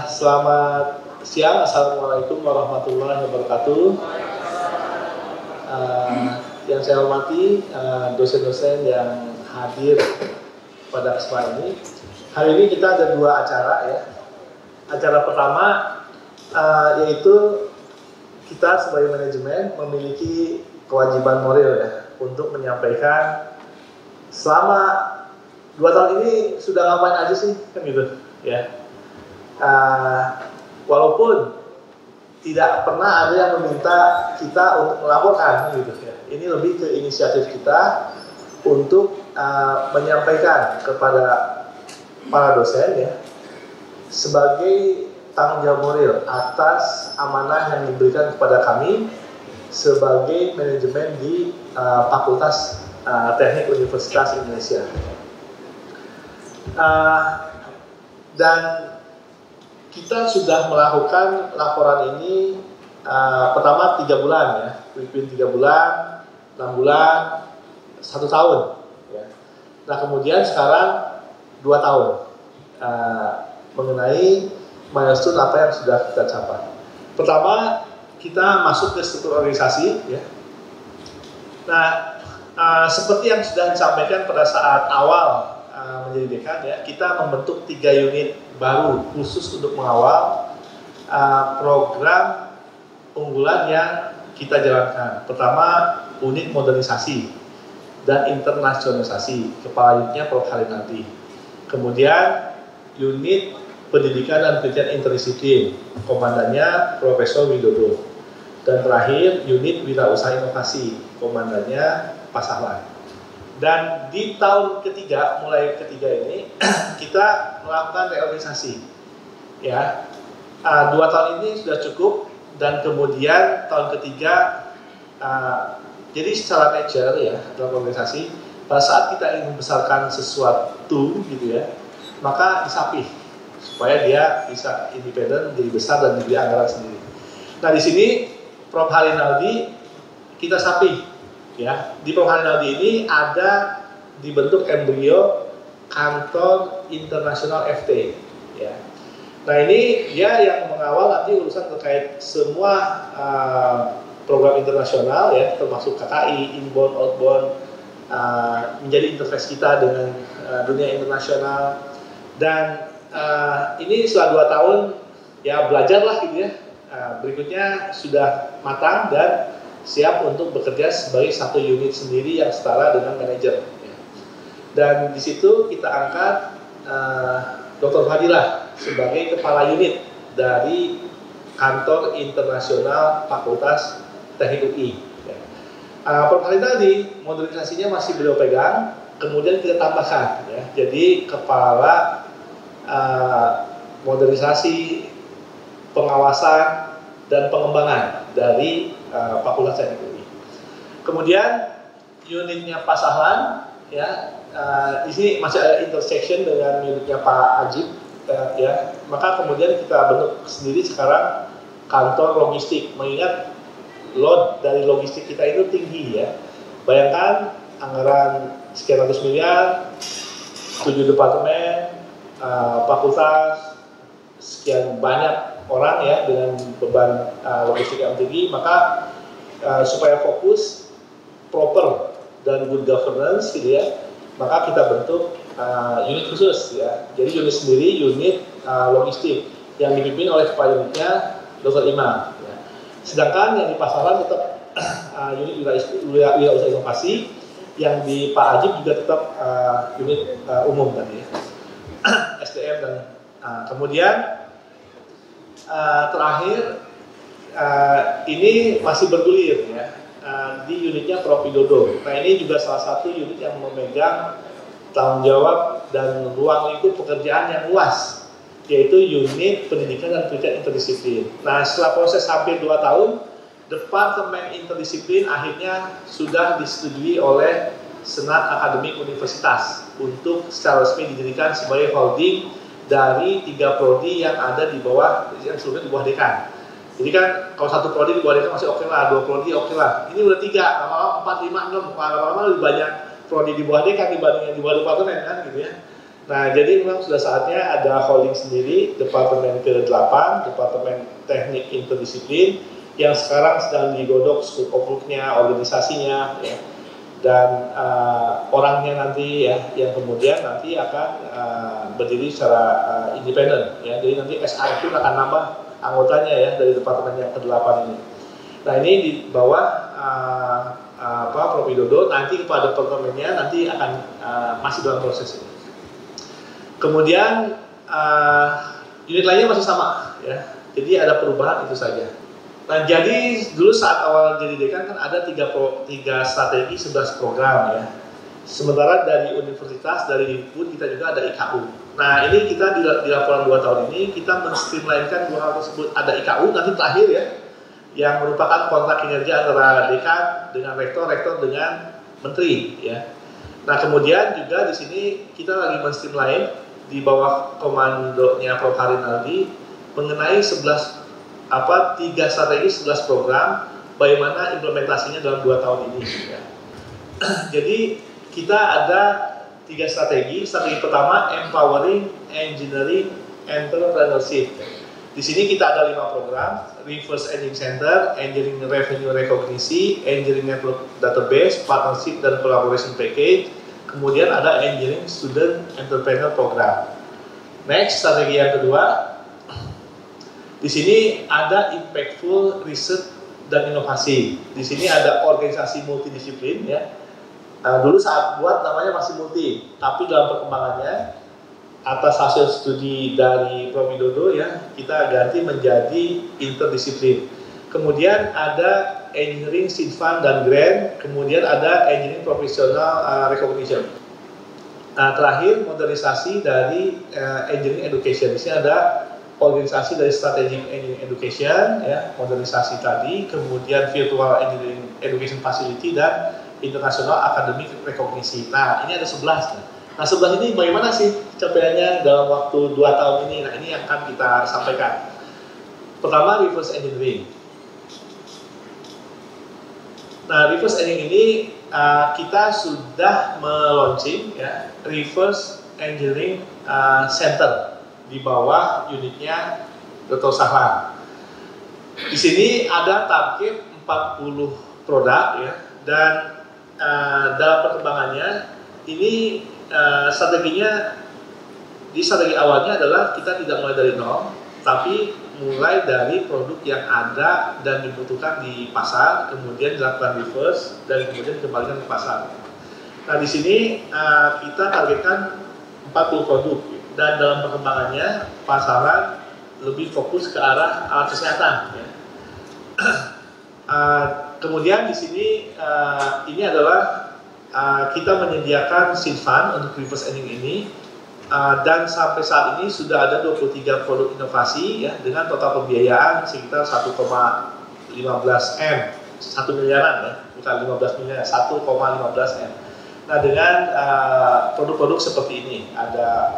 Selamat siang, Assalamualaikum warahmatullahi wabarakatuh. Yang saya hormati dosen-dosen yang hadir pada kesempatan ini. Hari ini kita ada dua acara ya. Acara pertama yaitu kita sebagai manajemen memiliki kewajiban moral ya untuk menyampaikan selama 2 tahun ini sudah ngapain aja sih kan gitu ya. Walaupun tidak pernah ada yang meminta kita untuk melaporkan gitu ya. Ini lebih ke inisiatif kita untuk menyampaikan kepada para dosen ya sebagai tanggung jawab moral atas amanah yang diberikan kepada kami sebagai manajemen di Fakultas Teknik Universitas Indonesia. Dan kita sudah melakukan laporan ini pertama 3 bulan ya, pimpin 3 bulan, 6 bulan, 1 tahun ya. Nah kemudian sekarang 2 tahun mengenai milestone apa yang sudah kita capai. Pertama kita masuk ke struktur organisasi ya. Nah seperti yang sudah disampaikan pada saat awal menjadi dekan ya, kita membentuk 3 unit baru khusus untuk mengawal program unggulan yang kita jalankan. Pertama, unit modernisasi dan internasionalisasi, kepala unitnya Prof. Harinaldi. Kemudian, unit pendidikan dan penelitian interdisiplin, komandannya Profesor Widodo. Dan terakhir, unit wirausaha inovasi, komandannya Pak Sahlan. Dan di tahun ketiga, mulai ketiga ini kita melakukan reorganisasi ya. 2 tahun ini sudah cukup dan kemudian tahun ketiga jadi secara nature ya dalam organisasi pada saat kita ingin membesarkan sesuatu gitu ya, maka disapih supaya dia bisa independen, menjadi besar dan diberi anggaran sendiri. Nah di sini Prof. Harinaldi kita sapih ya. Di Prof. Harinaldi ini ada dibentuk embrio kantor internasional FT ya. Nah ini dia yang mengawal nanti urusan terkait semua program internasional ya, termasuk KKI, inbound, outbound, menjadi interface kita dengan dunia internasional. Dan ini setelah 2 tahun ya belajarlah gitu ya. Berikutnya sudah matang dan siap untuk bekerja sebagai satu unit sendiri yang setara dengan manajer. Ya. Dan di situ kita angkat Dr. Fadilah sebagai kepala unit dari kantor internasional Fakultas Teknik UI. Ya. Prof. Harinaldi modernisasinya masih beliau pegang, kemudian kita tambahkan, ya. Jadi kepala modernisasi, pengawasan dan pengembangan dari Fakultas Teknik UI. Kemudian unitnya Pak Sahlan ya, di sini masih ada intersection dengan unitnya Pak Ajib ya. Maka kemudian kita bentuk sendiri sekarang kantor logistik, mengingat load dari logistik kita itu tinggi ya. Bayangkan anggaran sekian ratus miliar, 7 departemen, fakultas, sekian banyak orang ya dengan beban logistik yang tinggi, maka supaya fokus, proper dan good governance gitu ya, maka kita bentuk unit khusus ya. Jadi unit sendiri, unit logistik yang dipimpin oleh kepala unitnya Dr. Imam. Ya. Sedangkan yang di pasaran tetap unit wirausaha inovasi, yang di Pak Ajib juga tetap unit umum tadi ya. SDM dan kemudian terakhir ini masih bergulir ya di unitnya Prof. Widodo. Nah ini juga salah satu unit yang memegang tanggung jawab dan ruang lingkup pekerjaan yang luas, yaitu unit pendidikan dan penelitian interdisiplin. Nah setelah proses hampir 2 tahun, Departemen Interdisiplin akhirnya sudah disetujui oleh Senat Akademik Universitas untuk secara resmi didirikan sebagai holding dari 3 prodi yang ada di bawah, yang sebelumnya di bawah dekan. Jadi kan kalau 1 prodi di bawah dekan masih oke lah, 2 prodi oke lah. Ini udah 3, lama-lama 4, 5, 6, lama-lama lebih banyak prodi di bawah dekan dibanding yang di bawah departemen kan gitu ya. Nah, jadi memang sudah saatnya ada holding sendiri, Departemen ke-8, Departemen Teknik Interdisiplin, yang sekarang sedang digodok scope of work-nya, organisasinya, ya, dan orangnya nanti ya, yang kemudian nanti akan berdiri secara independen, ya. Jadi nanti SR itu akan nambah anggotanya ya dari Departemen yang ke-8 ini. Nah, ini di bawah Prof. Widodo, nanti kepada departemennya nanti akan masih dalam proses ini. Kemudian unit lainnya masih sama, ya. Jadi ada perubahan itu saja. Nah, jadi dulu saat awal jadi dekan kan ada 3 strategi 11 program, ya. Sementara dari universitas, dari pun kita juga ada IKU. Nah, ini kita di laporan 2 tahun ini kita men-streamline-kan 2 hal tersebut. Ada IKU nanti terakhir ya, yang merupakan kontrak kinerja antara dekan dengan rektor, rektor dengan menteri, ya. Nah, kemudian juga di sini kita lagi men-streamline di bawah komandonya Prof. Harinaldi mengenai 3 strategi 11 program, bagaimana implementasinya dalam 2 tahun ini, ya. Jadi kita ada 3 strategi. Strategi pertama, empowering engineering entrepreneurship. Di sini kita ada 5 program: Reverse Engineering Center, Engineering Revenue Recognition, Engineering Network Database, Partnership dan Collaboration Package. Kemudian ada Engineering Student Entrepreneur Program. Next, strategi yang kedua, di sini ada Impactful Research dan Inovasi. Di sini ada organisasi multidisiplin, ya. Dulu saat buat namanya masih multi, tapi dalam perkembangannya atas hasil studi dari Prof. Widodo, ya, kita ganti menjadi interdisiplin. Kemudian ada engineering seed fund dan grant, kemudian ada engineering professional recognition. Nah, terakhir modernisasi dari engineering education. Di sini ada organisasi dari strategic engineering education, ya, modernisasi tadi, kemudian virtual engineering education facility dan international academic recognition. Nah, ini ada 11. Nah, 11 ini bagaimana sih capaiannya dalam waktu 2 tahun ini? Nah, ini yang akan kita sampaikan. Pertama, reverse engineering. Nah, reverse engineering ini kita sudah meluncing, ya, reverse engineering center di bawah unitnya Dr. Sahlan. Di sini ada target 40 produk, ya, dan dalam perkembangannya ini strateginya, di strategi awalnya adalah kita tidak mulai dari nol, tapi mulai dari produk yang ada dan dibutuhkan di pasar, kemudian dilakukan reverse dan kemudian dikembalikan ke pasar. Nah, di sini kita targetkan 40 produk, dan dalam perkembangannya pasaran lebih fokus ke arah alat kesehatan, ya. Kemudian di sini ini adalah kita menyediakan seed fund untuk reverse engineering ini, dan sampai saat ini sudah ada 23 produk inovasi, ya, dengan total pembiayaan sekitar 1,15 M, 1 miliaran, ya, bukan 15 miliar, 1,15 M. Nah, dengan produk-produk seperti ini, ada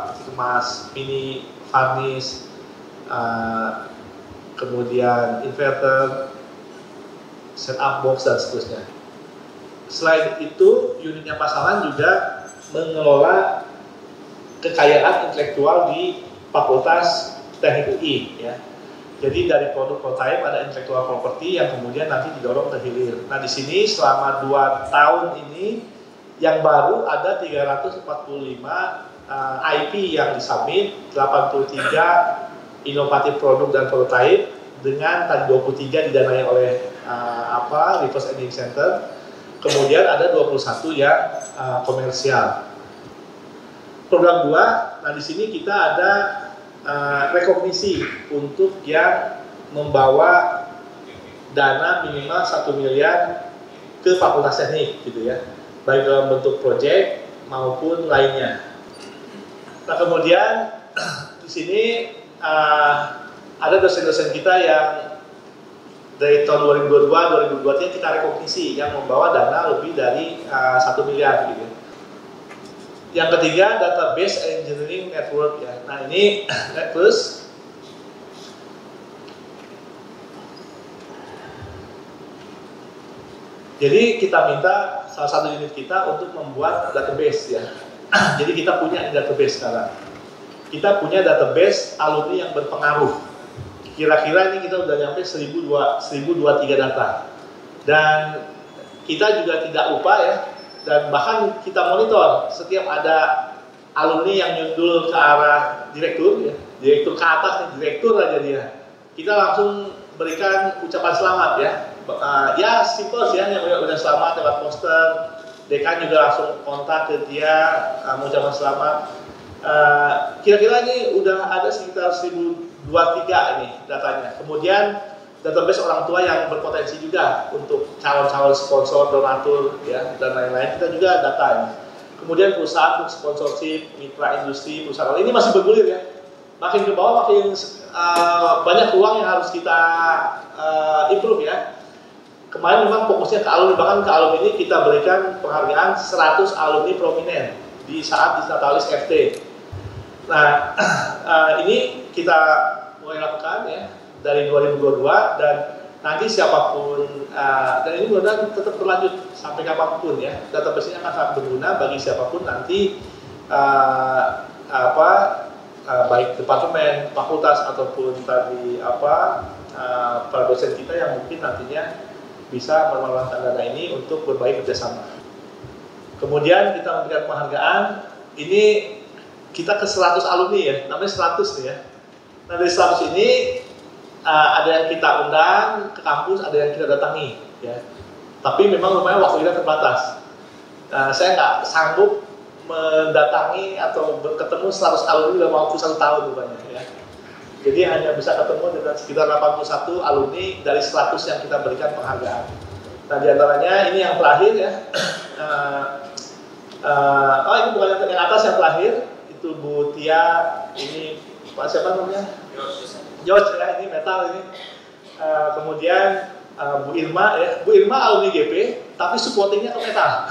peti kemas, mini, varnish, kemudian inverter, setup box dan seterusnya. Selain itu, unitnya Pasaman juga mengelola kekayaan intelektual di Fakultas Teknik UI, ya. Jadi dari produk prototype ada intellectual property yang kemudian nanti didorong ke hilir. Nah, di sini selama 2 tahun ini yang baru ada 345 IP yang disubmit, 83 inovatif produk dan prototype, dengan tadi 23 didanai oleh Reverse Engineering Center. Kemudian ada 21 yang komersial. Program 2, nah di sini kita ada rekognisi untuk yang membawa dana minimal 1 miliar ke Fakultas Teknik, gitu ya, baik dalam bentuk proyek maupun lainnya. Nah, kemudian di sini ada dosen-dosen kita yang dari tahun 2022-2023 kita rekognisi yang membawa dana lebih dari 1 miliar, gitu. Yang ketiga, database engineering network, ya. Nah, ini terus jadi kita minta salah satu unit kita untuk membuat database, ya. Jadi kita punya database sekarang. Kita punya database alumni yang berpengaruh. Kira-kira ini kita udah nyampe 1023 data. Dan kita juga tidak lupa ya, dan bahkan kita monitor setiap ada alumni yang nyundul ke arah direktur, ya, direktur ke atas nih, direktur aja dia. Kita langsung berikan ucapan selamat ya. Ya simple sih ya, yang udah selamat lewat poster. Dekan juga langsung kontak ke dia, mengucapkan selamat. Kira-kira ini udah ada sekitar 1023 ini datanya. Kemudian database orang tua yang berpotensi juga untuk calon-calon sponsor, donatur, ya, dan lain-lain, kita juga data ini. Kemudian perusahaan untuk sponsorship, mitra industri, perusahaan ini masih bergulir ya. Makin ke bawah makin banyak ruang yang harus kita improve ya. Kemarin memang fokusnya ke alumni, bahkan ke alumni ini kita berikan penghargaan 100 alumni prominent di saat Disnatalis FT. Nah, ini kita mulai lakukan ya dari 2022 dan nanti siapapun dan ini mudah-mudahan tetap berlanjut sampai kapanpun ya. Database ini akan sangat berguna bagi siapapun nanti baik departemen, fakultas ataupun tadi para dosen kita yang mungkin nantinya bisa memanfaatkan dana ini untuk berbagai kerjasama. Kemudian kita memberikan penghargaan ini kita ke 100 alumni ya, namanya 100 nih ya. Nah dari 100 ini ada yang kita undang ke kampus, ada yang kita datangi ya. Tapi memang lumayan waktu kita terbatas. Saya nggak sanggup mendatangi atau ketemu 100 alumni dalam waktu 1 tahun rupanya ya. Jadi hanya bisa ketemu dengan sekitar 81 alumni dari 100 yang kita berikan penghargaan. Nah diantaranya ini yang terakhir ya. Ini bukan yang atas, yang terakhir itu Bu Tia, ini Pak siapa namanya? George ya, ini metal ini. Kemudian Bu Irma ya, Bu Irma alumni GP, tapi supportingnya ke metal.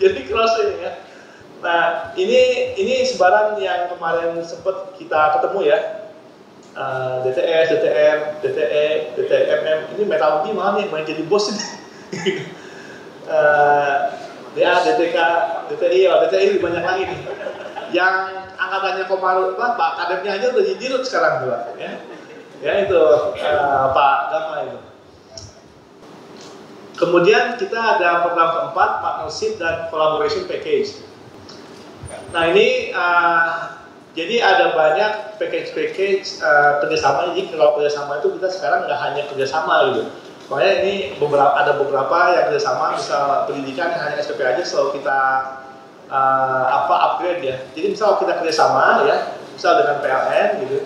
Jadi cross ini ya. Nah ini sebaran yang kemarin sempat kita ketemu ya. DTS, DTR, DTE, DTMM, ini metal mana nih main jadi bos ini. DA, DTK, DTI, DTI lebih banyak lagi nih. Yang angkatannya Komarut, Pak Kadepnya aja udah jijirut sekarang juga ya. Ya itu Pak Gama itu. Kemudian kita ada program keempat, partnership dan collaboration package. Nah ini jadi ada banyak package kerjasama. Jadi kalau kerjasama itu kita sekarang nggak hanya kerjasama gitu. Makanya ini ada beberapa yang kerjasama, misal pendidikan yang hanya SPP aja selalu kita upgrade ya. Jadi misal kita kerjasama ya, misal dengan PLN gitu,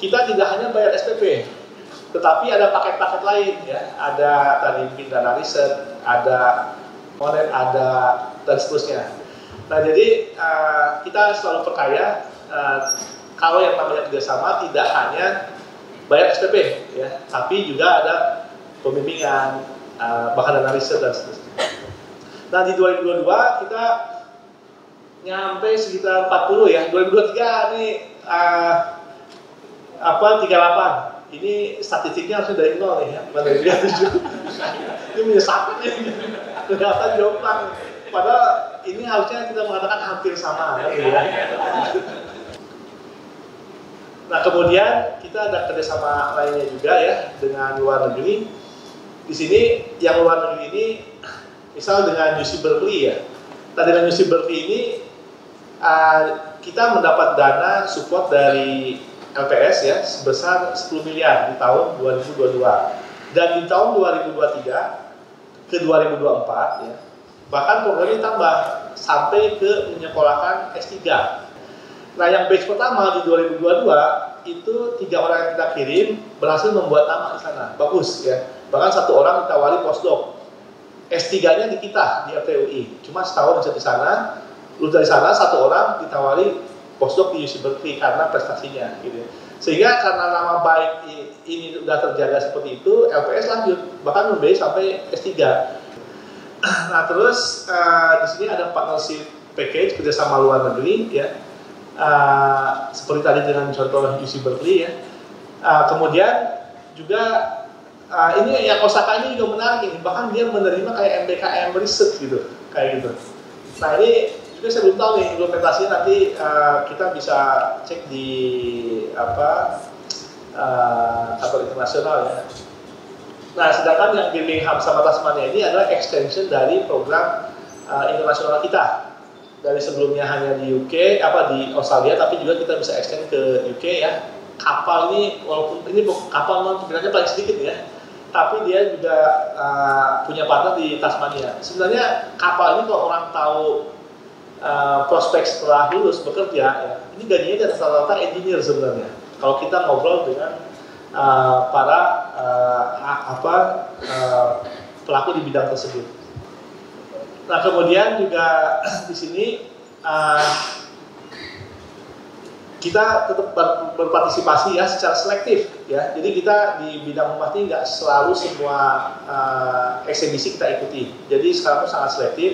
kita tidak hanya bayar SPP, tetapi ada paket-paket lain ya. Ada tadi mungkin dana riset, ada monet, ada dan seterusnya. Nah jadi kita selalu percaya kalau yang namanya kerjasama tidak hanya bayar SPP ya, tapi juga ada pembimbingan, bahkan dana riset dan seterusnya. Nah di 2022 kita nyampe sekitar 40 ya. 2023 ini 38. Ini statistiknya harusnya dari 0 nih ya, bukan dari 37. Ini menyesatkan ya. Kelihatan jomplang. Padahal ini harusnya kita mengatakan hampir sama ya. Nah kemudian kita ada kerjasama lainnya juga ya dengan luar negeri. Di sini yang luar negeri ini, misal dengan UC Berkeley ya. Nah dengan UC Berkeley ini kita mendapat dana support dari LPS ya sebesar 10 miliar di tahun 2022. Dan di tahun 2023 ke 2024 ya, bahkan program ini tambah sampai ke menyekolahkan S3. Nah yang batch pertama di 2022 itu 3 orang yang kita kirim berhasil membuat nama di sana, bagus ya. Bahkan 1 orang ditawari postdoc, S3-nya di kita di FTUI, cuma setahun bisa di sana. Lulus dari sana 1 orang ditawari postdoc di UC Berkeley karena prestasinya, gitu. Sehingga karena nama baik ini sudah terjaga seperti itu, LPS lanjut bahkan membeli sampai S3. Nah terus di sini ada partnership package kerjasama luar negeri ya. Seperti tadi dengan contoh UC Berkeley ya. Kemudian juga ini yang Osaka ini juga menarik ini, bahkan dia menerima kayak MBKM research gitu, kayak gitu. Nah ini juga saya belum tahu nih implementasinya, nanti kita bisa cek di kantor internasional ya. Nah, sedangkan yang Birmingham sama Tasmania ini adalah extension dari program internasional kita. Dari sebelumnya hanya di UK, di Australia, tapi juga kita bisa extend ke UK ya. Kapal ini, walaupun ini kapal sebenarnya paling sedikit ya, tapi dia juga punya partner di Tasmania. Sebenarnya kapal ini kalau orang tahu prospek setelah lulus bekerja, ya, ini gajinya di atas rata-rata engineer sebenarnya. Kalau kita ngobrol dengan para pelaku di bidang tersebut. Nah, kemudian juga di sini kita tetap berpartisipasi ya secara selektif ya. Jadi kita di bidang humas ini nggak selalu semua eksibisi kita ikuti. Jadi sekarang itu sangat selektif.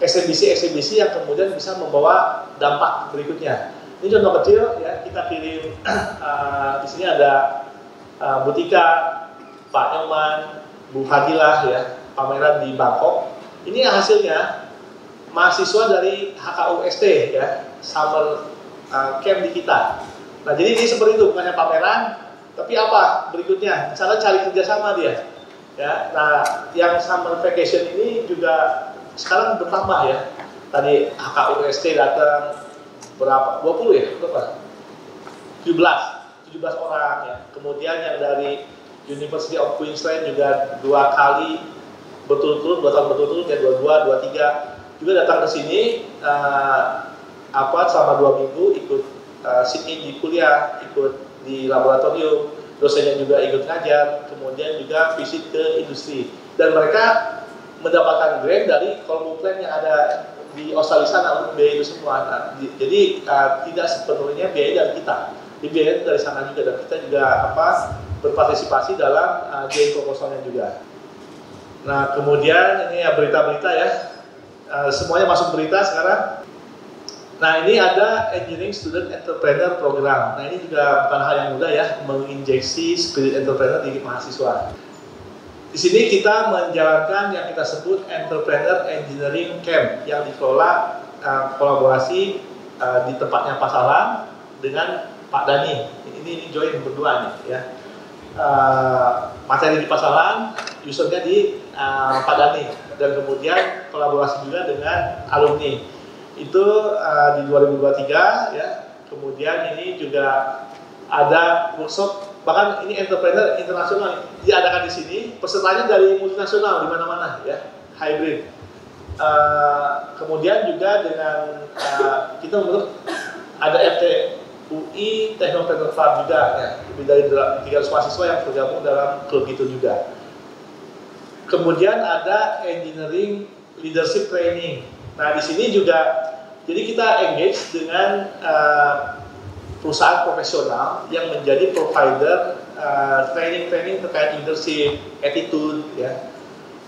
Eksibisi yang kemudian bisa membawa dampak berikutnya. Ini contoh kecil ya, kita kirim di sini ada Bu Tika, Pak Nyoman, Bu Fadilah ya, pameran di Bangkok. Ini hasilnya mahasiswa dari HKUST ya, summer camp di kita. Nah, jadi ini seperti itu, bukannya pameran, tapi apa berikutnya? Misalnya cari kerjasama dia. Ya, nah, yang summer vacation ini juga sekarang bertambah ya. Tadi HKUST datang berapa? 20 ya? Berapa? 17 orang ya. Kemudian yang dari University of Queensland juga 2 kali berturut-turut, 2 tahun berturut-turut ya, 22, 23 juga datang ke sini selama 2 minggu ikut sit-in di kuliah, ikut di laboratorium, dosennya juga ikut ngajar, kemudian juga visit ke industri, dan mereka mendapatkan grant dari Colombo Plan yang ada di Australia sana untuk biaya itu semua. Nah, jadi tidak sepenuhnya biaya dari kita, biaya dari sana juga, dan kita juga berpartisipasi dalam biaya proposalnya juga. Nah, kemudian ini ya berita-berita ya, semuanya masuk berita sekarang. Nah, ini ada Engineering Student Entrepreneur Program. Nah, ini juga bukan hal yang mudah ya, menginjeksi spirit entrepreneur di mahasiswa. Di sini kita menjalankan yang kita sebut Entrepreneur Engineering Camp yang dikelola kolaborasi di tempatnya Pak Salam dengan Pak Dani. Ini join berdua nih ya. Materi di Pasaran, usernya di Pak Dani, dan kemudian kolaborasi juga dengan alumni. Itu di 2023 ya. Kemudian ini juga ada workshop, bahkan ini entrepreneur internasional diadakan di sini. Pesertanya dari multinasional di mana-mana ya, hybrid. Kemudian juga dengan kita membentuk ada UI Technopreneur Club juga ya, lebih dari 300 mahasiswa yang tergabung dalam klub itu juga. Kemudian ada Engineering Leadership Training. Nah, di sini juga jadi kita engage dengan perusahaan profesional yang menjadi provider training terkait leadership, attitude ya.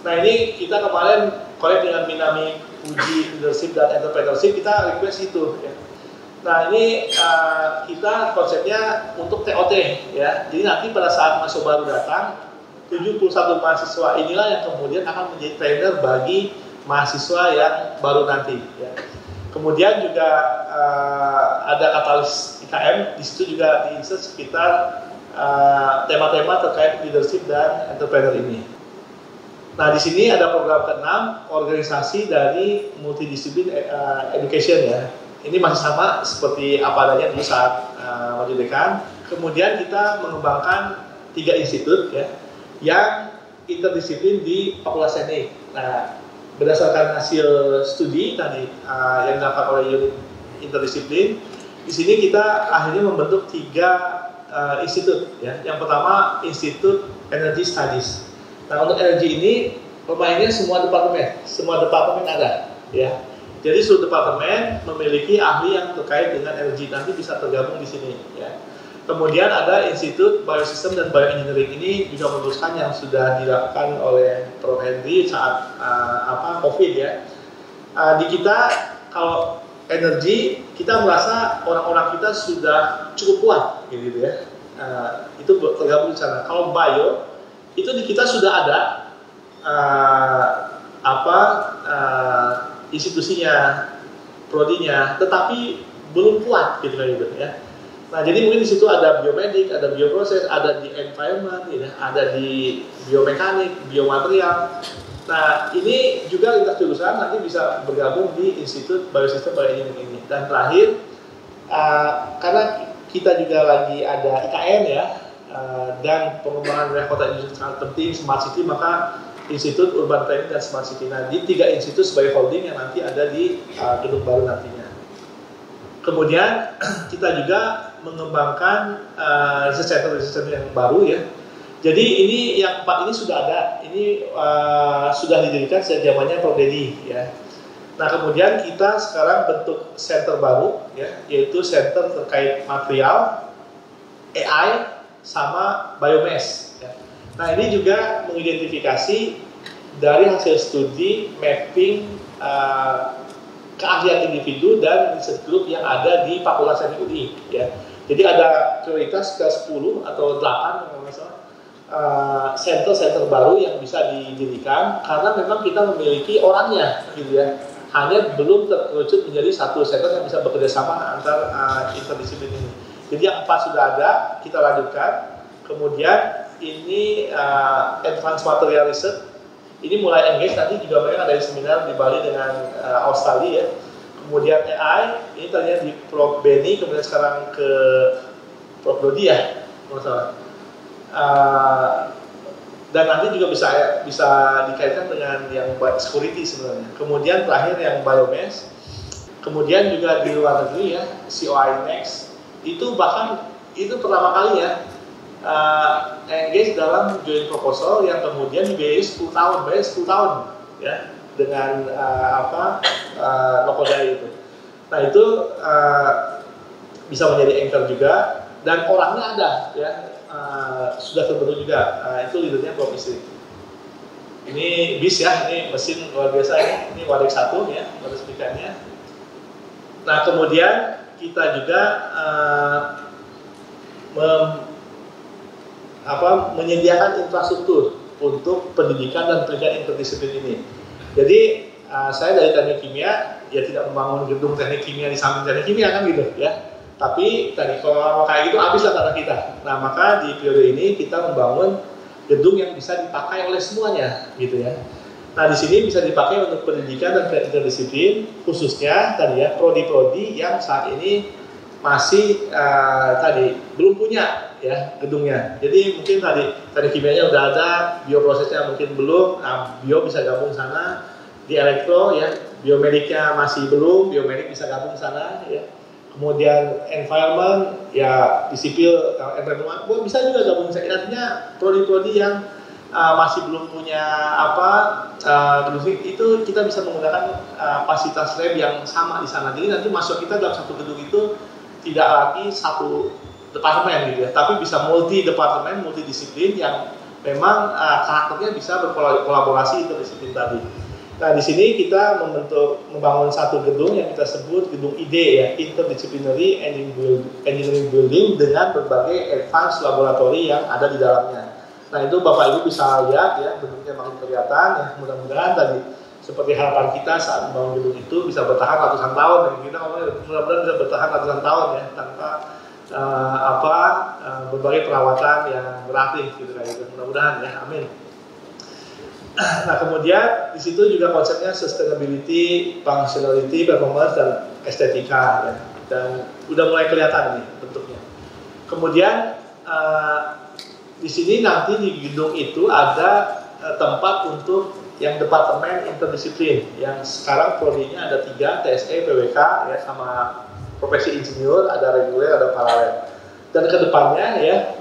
Nah, ini kita kemarin collab dengan Minami Uji Leadership dan Entrepreneurship, kita request itu ya. Nah, ini kita konsepnya untuk TOT ya. Jadi nanti pada saat mahasiswa baru datang, 71 mahasiswa inilah yang kemudian akan menjadi trainer bagi mahasiswa yang baru nanti ya. Kemudian juga ada katalis IKM, di situ juga di-insert sekitar tema-tema terkait leadership dan entrepreneur ini. Nah, di sini ada program ke-6, organisasi dari multidisiplin education ya. Ini masih sama seperti apa adanya dulu saat maju dekan. Kemudian kita mengembangkan 3 institut ya, yang interdisiplin di Fakultas Teknik. Nah, berdasarkan hasil studi tadi yang dilakukan oleh unit interdisiplin, di sini kita akhirnya membentuk 3 institut ya. Yang pertama Institut Energy Studies. Nah, untuk energi ini pemainnya semua departemen ada ya. Jadi seluruh departemen memiliki ahli yang terkait dengan energi, nanti bisa tergabung di sini ya. Kemudian ada Institut Biosystem dan Bioengineering, ini juga meneruskan yang sudah dilakukan oleh Prof. Henry saat COVID ya. Di kita kalau energi, kita merasa orang-orang kita sudah cukup kuat gitu ya. Itu tergabung di sana. Kalau bio, itu di kita sudah ada institusinya. prodinya, tetapi belum kuat gitu kan gitu ya. Nah, jadi mungkin di situ ada biomedik, ada bioproses, ada di environment, ya, ada di biomekanik, biomaterial. Nah, ini juga lintas jurusan nanti bisa bergabung di Institut Biosistem Bioengineering ini. Dan terakhir, karena kita juga lagi ada IKN ya, dan pengembangan wilayah kota industri sangat penting, smart city, maka Institut Urban Planning dan Smart City. Nah, di 3 institut sebagai holding yang nanti ada di gedung baru nantinya. Kemudian kita juga mengembangkan research center yang baru ya. Jadi ini yang 4 ini sudah ada, ini sudah didirikan sejak zamannya Prof. Dedi ya. Nah, kemudian kita sekarang bentuk center baru ya, yaitu center terkait material, AI, sama biomass ya. Nah, ini juga mengidentifikasi dari hasil studi mapping keahlian individu dan riset grup yang ada di Fakultas Teknik UI ya. Jadi ada prioritas ke 10 atau 8 kalau nggak salah center-center baru yang bisa didirikan karena memang kita memiliki orangnya gitu ya. Hanya belum terkerucut menjadi satu center yang bisa bekerja sama antar interdisiplin ini. Jadi yang 4 sudah ada, kita lanjutkan. Kemudian ini advanced material research. Ini mulai engage, nanti juga mereka ada seminar di Bali dengan Australia ya. Kemudian AI, ini tadinya di Prof. Beni, kemudian sekarang ke Prof. Dodi ya, dan nanti juga bisa dikaitkan dengan yang security sebenarnya. Kemudian terakhir yang biomass, kemudian juga di luar negeri ya, COI Next, itu bahkan itu pertama kali ya, engage dalam joint proposal yang kemudian dibiayai 10 tahun ya dengan Lokoda itu. Nah, itu bisa menjadi anchor juga dan orangnya ada ya, sudah terbentuk juga. Itu leadernya Prof. Istri. Ini bis ya, ini mesin luar biasa ya. Ini Wadek 1 ya, wadek speakernya. Nah, kemudian kita juga menyediakan infrastruktur untuk pendidikan dan pendidikan interdisiplin ini. Jadi saya dari teknik kimia ya tidak membangun gedung teknik kimia di samping teknik kimia kan gitu ya. Tapi tadi kalau kayak gitu habislah kata kita. Nah, maka di periode ini kita membangun gedung yang bisa dipakai oleh semuanya gitu ya. Nah, di sini bisa dipakai untuk pendidikan dan interdisiplin, khususnya tadi ya prodi-prodi yang saat ini masih belum punya ya gedungnya. Jadi mungkin tadi kimianya udah ada, bioprosesnya mungkin belum. Nah, bio bisa gabung sana. Di elektro ya, biomediknya masih belum, biomedik bisa gabung sana ya. Kemudian environment ya, di sipil environment bisa juga gabung sana. Artinya prodi-prodi yang masih belum punya gedung itu kita bisa menggunakan fasilitas lab yang sama di sana. Jadi nanti masuk kita dalam satu gedung itu tidak lagi satu departemen gitu ya, tapi bisa multi departemen, multidisiplin yang memang karakternya bisa berkolaborasi interdisiplin tadi. Nah, di sini kita membangun satu gedung yang kita sebut gedung ID ya, Interdisciplinary Engineering Building dengan berbagai advanced laboratory yang ada di dalamnya. Nah, itu Bapak Ibu bisa lihat ya, bentuknya makin kelihatan ya. Mudah-mudahan tadi seperti harapan kita saat membangun gedung itu bisa bertahan ratusan tahun ya. Kita ngomongnya mudah-mudahan bisa bertahan ratusan tahun ya tanpa berbagai perawatan yang berarti gitu kayak gitu. Mudah-mudahan ya, amin. Nah, kemudian di situ juga konsepnya sustainability, functionality, performance dan estetika ya. Dan udah mulai kelihatan nih bentuknya. Kemudian di sini nanti di gedung itu ada tempat untuk yang departemen interdisiplin yang sekarang prodinya ada 3, TSE, PWK ya, sama profesi insinyur, ada reguler, ada paralel. Dan kedepannya ya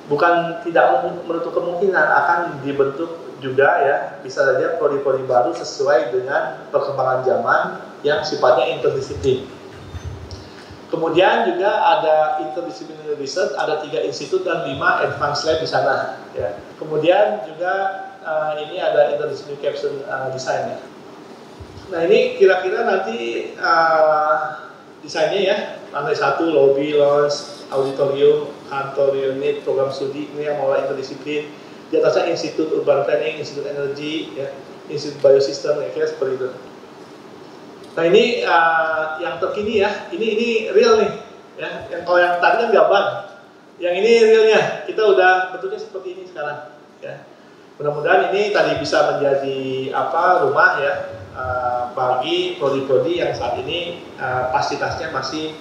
bukan tidak menutup kemungkinan akan dibentuk juga ya, bisa saja prodi-prodi baru sesuai dengan perkembangan zaman yang sifatnya interdisiplin. Kemudian juga ada interdisciplinary research, ada 3 institut dan 5 advanced lab di sana. Ya. Kemudian juga ini ada interdisciplinary capstone design ya. Nah, ini kira-kira nanti desainnya ya, lantai 1 lobby, lounge, auditorium, kantor unit, program studi ini yang mulai interdisiplin. Di atasnya Institut Urban Planning, Institut Energi, ya, Institut Biosistem, ya, seperti itu. Nah ini yang terkini ya, ini real nih, ya. Yang kalau yang tadi kan gambar, yang ini realnya. Kita udah bentuknya seperti ini sekarang, ya. Mudah-mudahan ini tadi bisa menjadi rumah ya bagi prodi-prodi yang saat ini fasilitasnya masih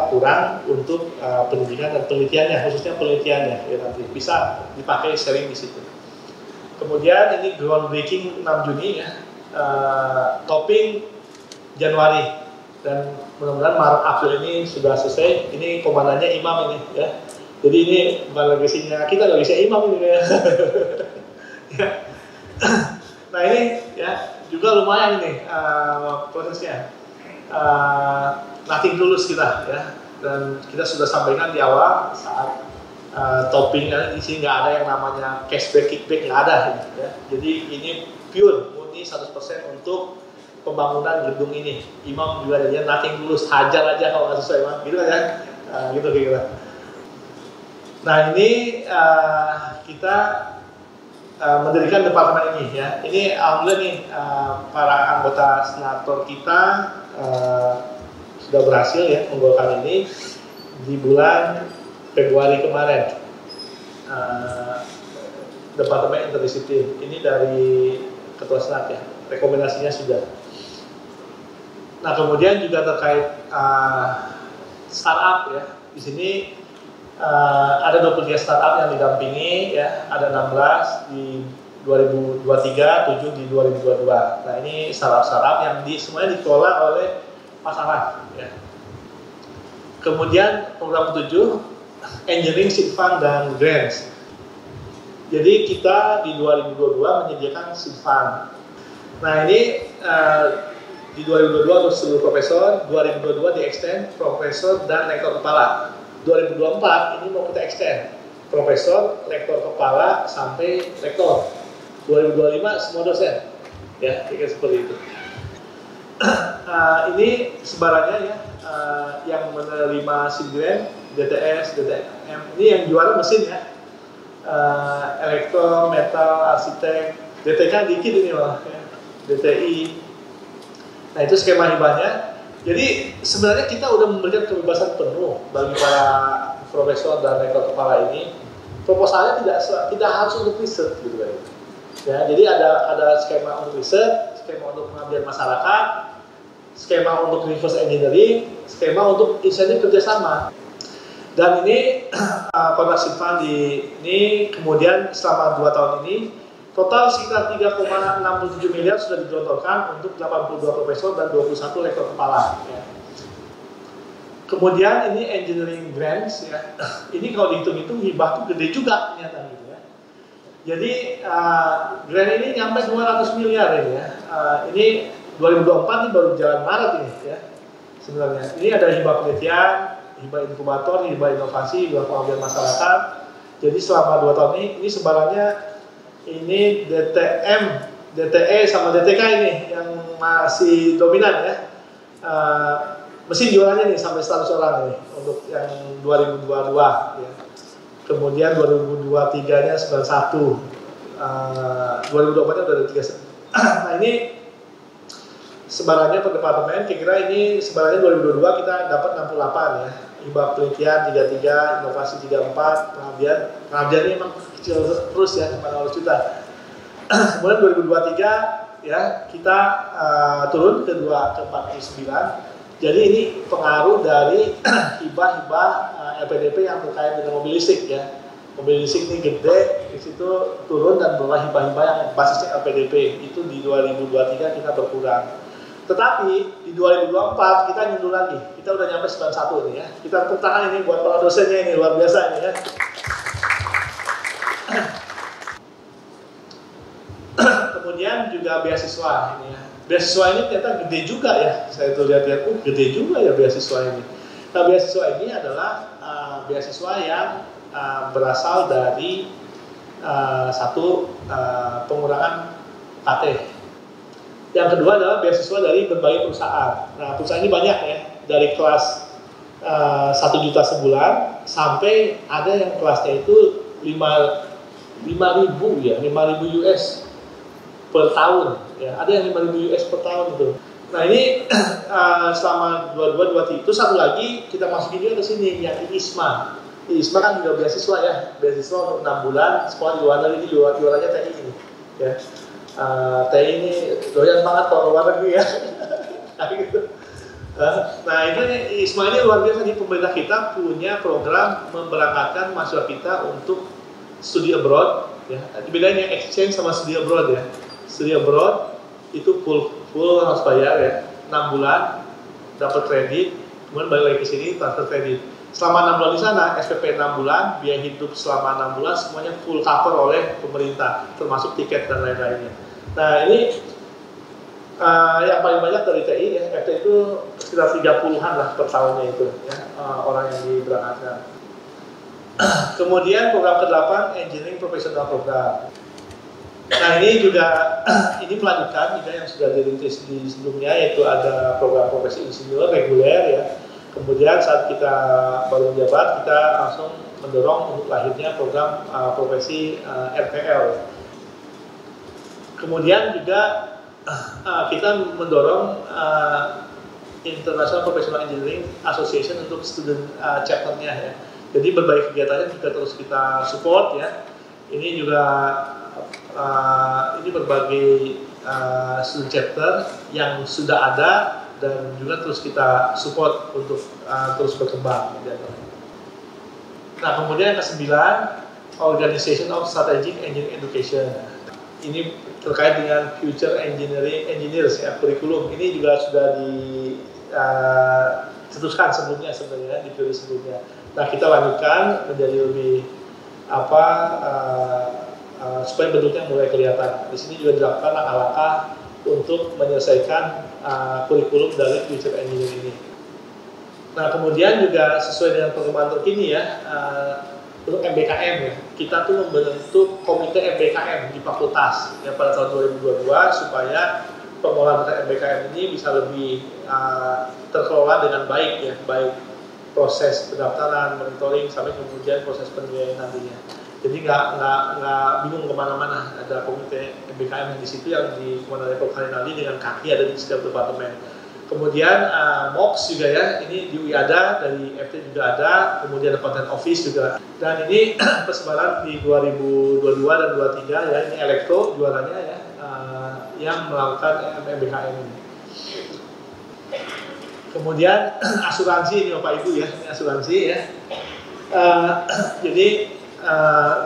kurang untuk pendidikan dan penelitiannya, khususnya penelitiannya, ya nanti bisa dipakai sharing di situ. Kemudian ini groundbreaking 6 Juni ya. Topping Januari dan mudah-mudahan Maret April ini sudah selesai. Ini komandannya Imam ini ya. Jadi ini bukan legasinya kita, legasinya Imam ini ya. Ya. Nah ini ya juga lumayan ini prosesnya. Nothing tulus kita ya. Dan kita sudah sampaikan di awal saat topping di sini nggak ada yang namanya cashback, kickback, nggak ada ya. Jadi ini pure 100% untuk pembangunan gedung ini. Imam juga ada nothing tulus, hajar aja kalau nggak sesuai, Imam. Gitu kan ya? Gitu kira-kira. Nah ini kita mendirikan departemen ini ya. Ini alhamdulillah nih para anggota senator kita sudah berhasil ya menggolkan ini di bulan Februari kemarin. Departemen interdisiplin ini dari Ketua Senat ya, rekomendasinya sudah. Nah kemudian juga terkait startup ya, di sini ada 23 startup yang didampingi ya, ada 16 di 2023, 7 di 2022. Nah ini startup yang semuanya dikelola oleh pasangan ya. Kemudian program 7, Engineering Seed Fund dan Grants. Jadi kita di 2022 menyediakan seed fund. Nah ini di 2022 untuk seluruh profesor, 2022 di extend profesor dan rektor kepala. 2024 ini mau kita extend profesor, rektor kepala sampai rektor. 2025 semua dosen, ya kira seperti itu. Ini sebarannya ya, yang menerima seed grant, DTS, DTM. Ini yang juara mesin ya. Elektro, metal, arsitek, DTK dikit ini loh, ya. DTI. Nah itu skema hibahnya. Jadi sebenarnya kita udah memberikan kebebasan penuh bagi para profesor dan rektor kepala ini. Proposalnya tidak harus untuk riset gitu kan. Ya, jadi ada skema untuk riset, skema untuk pengabdian masyarakat, skema untuk reverse engineering, skema untuk insentif kerjasama. Dan ini kontrak seed fund ini kemudian selama 2 tahun ini total sekitar 3,67 miliar sudah digelontorkan untuk 82 profesor dan 21 rektor kepala. Ya. Kemudian ini engineering grants ya. Ini kalau dihitung-hitung hibah itu gede juga ternyata gitu ya. Jadi grant ini nyampe 200 miliar ini ya. Ini 2024 ini baru jalan Maret ini ya. Sebenarnya ini ada hibah penelitian, hibah inkubator, hibah inovasi, hibah pengabdian masyarakat. Jadi selama 2 tahun ini sebarannya ini DTM, DTE sama DTK ini yang masih dominan ya. Mesin jualannya nih sampai 100 orang nih untuk yang 2022 ya. Kemudian 2023 nya 91, 2024 nya udah ada 3. Nah ini sebarannya per departemen, kira-kira ini sebarannya 2022 kita dapat 68 ya. Hibah penelitian 33, inovasi 34, pengabdian ini emang kecil terus ya, cuma 200 juta. Kemudian 2023 ya kita turun ke 49. Jadi ini pengaruh dari hibah-hibah LPDP yang terkait dengan mobil listrik ya. Mobil listrik ini gede, di situ turun dan beberapa hibah-hibah yang basisnya LPDP itu di 2023 kita berkurang. Tetapi di 2024 kita nyundul lagi, kita udah nyampe 91 ini ya. Kita tepuk tangan ini buat para dosennya ini, luar biasa ini ya. Kemudian juga beasiswa ini ya. Beasiswa ini ternyata gede juga ya, saya tuh lihat-lihat, gede juga ya beasiswa ini. Nah beasiswa ini adalah beasiswa yang berasal dari satu pengurangan KT. Yang kedua adalah beasiswa dari berbagai perusahaan. Nah perusahaan ini banyak ya, dari kelas 1 juta sebulan sampai ada yang kelasnya itu 5.000 ya, 5.000 US per tahun. ya, ada yang 5.000 US per tahun gitu. Nah ini selama 22-23 itu satu lagi kita masukin juga ke sini yang di ISMA. Di ISMA kan juga beasiswa ya, beasiswa untuk 6 bulan sekolah di luar negeri, jualannya TI ini ya. TI ini doyan banget kalau luar negeri ya. Nah, gitu. Nah ini ISMA ini luar biasa, di pemerintah kita punya program memberangkatkan mahasiswa kita untuk studi abroad ya. Bedanya exchange sama studi abroad ya. Studi abroad itu full harus bayar ya, 6 bulan dapat kredit, kemudian balik lagi ke sini transfer kredit. Selama 6 bulan di sana, SPP 6 bulan, biaya hidup selama 6 bulan semuanya full cover oleh pemerintah, termasuk tiket dan lain-lainnya. Nah ini yang paling banyak dari TI ya, FT itu sekitar 30-an lah per tahunnya itu ya, orang yang diberangkatkan. Kemudian program ke-8 Engineering Professional Program. Nah ini juga ini melanjutkan juga yang sudah dirintis di sebelumnya, yaitu ada program profesi insinyur reguler ya. Kemudian saat kita baru menjabat, kita langsung mendorong untuk lahirnya program profesi RPL. Kemudian juga kita mendorong International Professional Engineering Association untuk student chapternya ya. Jadi berbagai kegiatannya juga terus kita support ya. Ini juga ini berbagai student chapter yang sudah ada dan juga terus kita support untuk terus berkembang. Nah kemudian yang ke-9 Organization of Strategic Engineering Education. Ini terkait dengan Future Engineers ya, kurikulum. Ini juga sudah dicetuskan sebelumnya sebenarnya di periode sebelumnya. Nah kita lanjutkan menjadi lebih supaya bentuknya mulai kelihatan. Di sini juga dilakukan langkah-langkah untuk menyelesaikan kurikulum dari Future Engineer ini. Nah kemudian juga sesuai dengan perkembangan terkini ya, untuk MBKM ya, kita tuh membentuk komite MBKM di fakultas ya pada tahun 2022 supaya pengelolaan MBKM ini bisa lebih terkelola dengan baik ya, baik proses pendaftaran, monitoring sampai kemudian proses penilaian nantinya. Jadi nggak bingung kemana-mana, ada komite MBKM yang di situ yang di Kementerian Level Kalinali dengan kaki ada di setiap departemen. Kemudian MOX juga ya, ini di UI ada, dari FT juga ada, kemudian ada Content Office juga. Dan ini persebaran di 2022 dan 2023 ya, ini Elektro juaranya ya, yang melakukan MBKM ini. Kemudian asuransi ini Bapak Ibu ya, ini asuransi ya. Jadi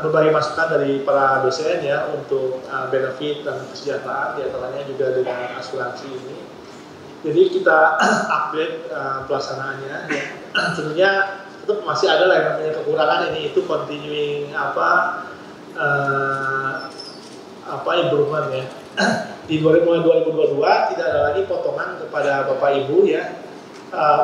berbagai masukan dari para dosen ya untuk benefit dan kesejahteraan, diantaranya juga dengan asuransi ini. Jadi kita upgrade pelaksanaannya ya. Tentunya tetap masih ada lah yang namanya kekurangan ini, itu continuing improvement ya. Di mulai 2022 tidak ada lagi potongan kepada Bapak Ibu ya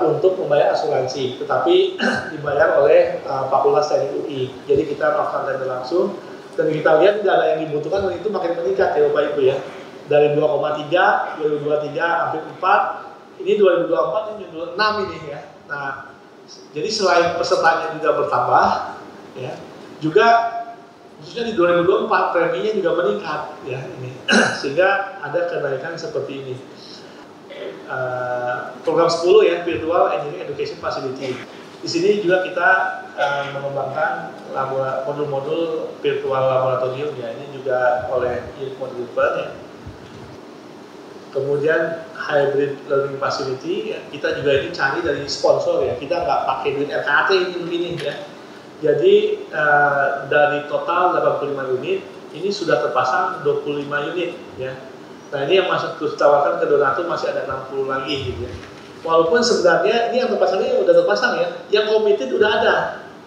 untuk membayar asuransi, tetapi dibayar oleh Fakultas Teknik UI. Jadi kita melakukan tender langsung dan kita lihat tidak ada yang dibutuhkan, dan itu makin meningkat ya Bapak Ibu ya. Dari 2,3 2023 hampir 4, ini 2024 ini 6 ini ya. Nah, jadi selain pesertanya juga bertambah ya, juga khususnya di 2024 preminya juga meningkat ya ini. Sehingga ada kenaikan seperti ini. Program 10 ya, Virtual Engineering Education Facility. Di sini juga kita mengembangkan modul-modul virtual laboratorium ya, ini juga oleh Ilkom Developer ya. Kemudian Hybrid Learning Facility ya, kita juga ini cari dari sponsor ya, kita nggak pakai duit RKT ini ya. Jadi dari total 85 unit, ini sudah terpasang 25 unit ya. Nah ini yang masih terus ditawarkan ke donatur, masih ada 60 lagi gitu ya. Walaupun sebenarnya ini yang terpasangnya udah terpasang ya, yang committed udah ada,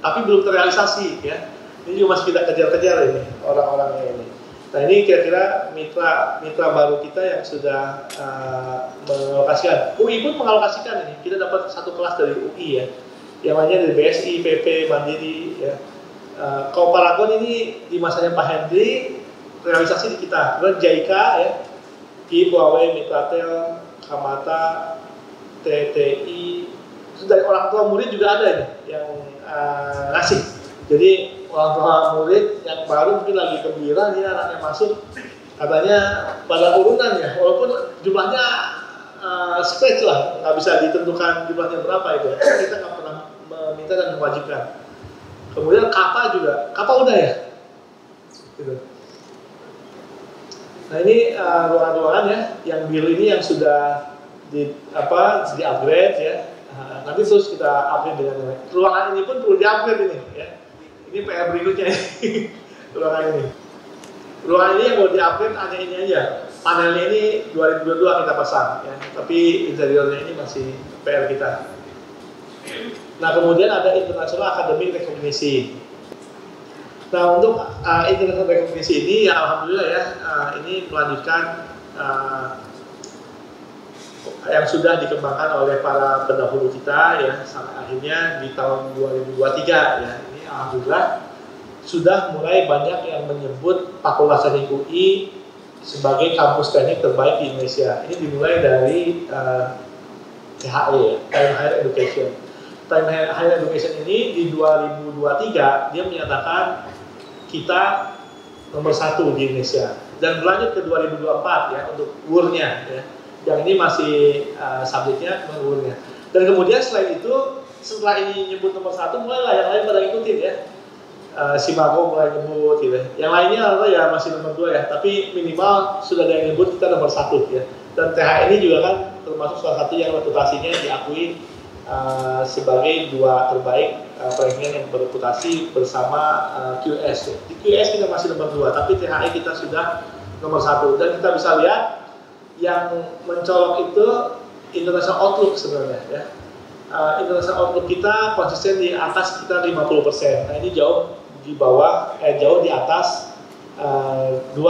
tapi belum terrealisasi ya. Ini juga masih kita kejar-kejar ini orang-orangnya ini. Nah ini kira-kira mitra baru kita yang sudah mengalokasikan. UI pun mengalokasikan ini. Kita dapat satu kelas dari UI ya, yang lainnya dari BSI, PP, Mandiri ya. Kalau Paragon ini di masanya Pak Hendri realisasi di kita. Kemudian JIKA ya, KI, Huawei, Mitratel, Kamata, TTI, terus dari orang tua murid juga ada ini yang ngasih. Jadi orang tua murid yang baru mungkin lagi gembira, dia anaknya masuk, Katanya pada urunan ya, walaupun jumlahnya scratch lah, nggak bisa ditentukan jumlahnya berapa itu. Kita nggak pernah meminta dan mewajibkan. Kemudian kapa juga, kapa udah ya. Gitu. Nah ini ruangan-ruangan ya, yang biru ini yang sudah di upgrade ya. Nanti terus kita upgrade dengan yang lain. Ruangan ini pun perlu di upgrade ini ya. Ini PR berikutnya ini. Ruangan ini. Ruangan ini yang mau di upgrade hanya ini aja. Panelnya ini 2022 kita pasang ya. Tapi interiornya ini masih PR kita. Nah kemudian ada International Academic Recognition. Nah untuk International Recognition ini ya alhamdulillah ya ini melanjutkan yang sudah dikembangkan oleh para pendahulu kita ya sampai akhirnya di tahun 2023 ya ini alhamdulillah sudah mulai banyak yang menyebut Fakultas Teknik UI sebagai kampus teknik terbaik di Indonesia. Ini dimulai dari THE ya, Time Higher Education. Time Higher Education ini di 2023 dia menyatakan kita nomor 1 di Indonesia dan berlanjut ke 2024 ya untuk WUR-nya ya. Yang ini masih subjeknya WUR-nya. Dan kemudian selain itu setelah ini nyebut nomor 1 mulailah yang lain pada ngikutin ya. Simago mulai nyebut gitu. Yang lainnya ya masih nomor 2 ya, tapi minimal sudah ada yang nyebut kita nomor 1 ya. Dan TH ini juga kan termasuk salah satu yang reputasinya diakui sebagai 2 terbaik rankingan yang berreputasi bersama QS. Di QS kita masih nomor 2, tapi THI kita sudah nomor 1. Dan kita bisa lihat yang mencolok itu International Outlook sebenarnya ya. International Outlook kita konsisten di atas sekitar 50%. Nah ini jauh di bawah, jauh di atas 2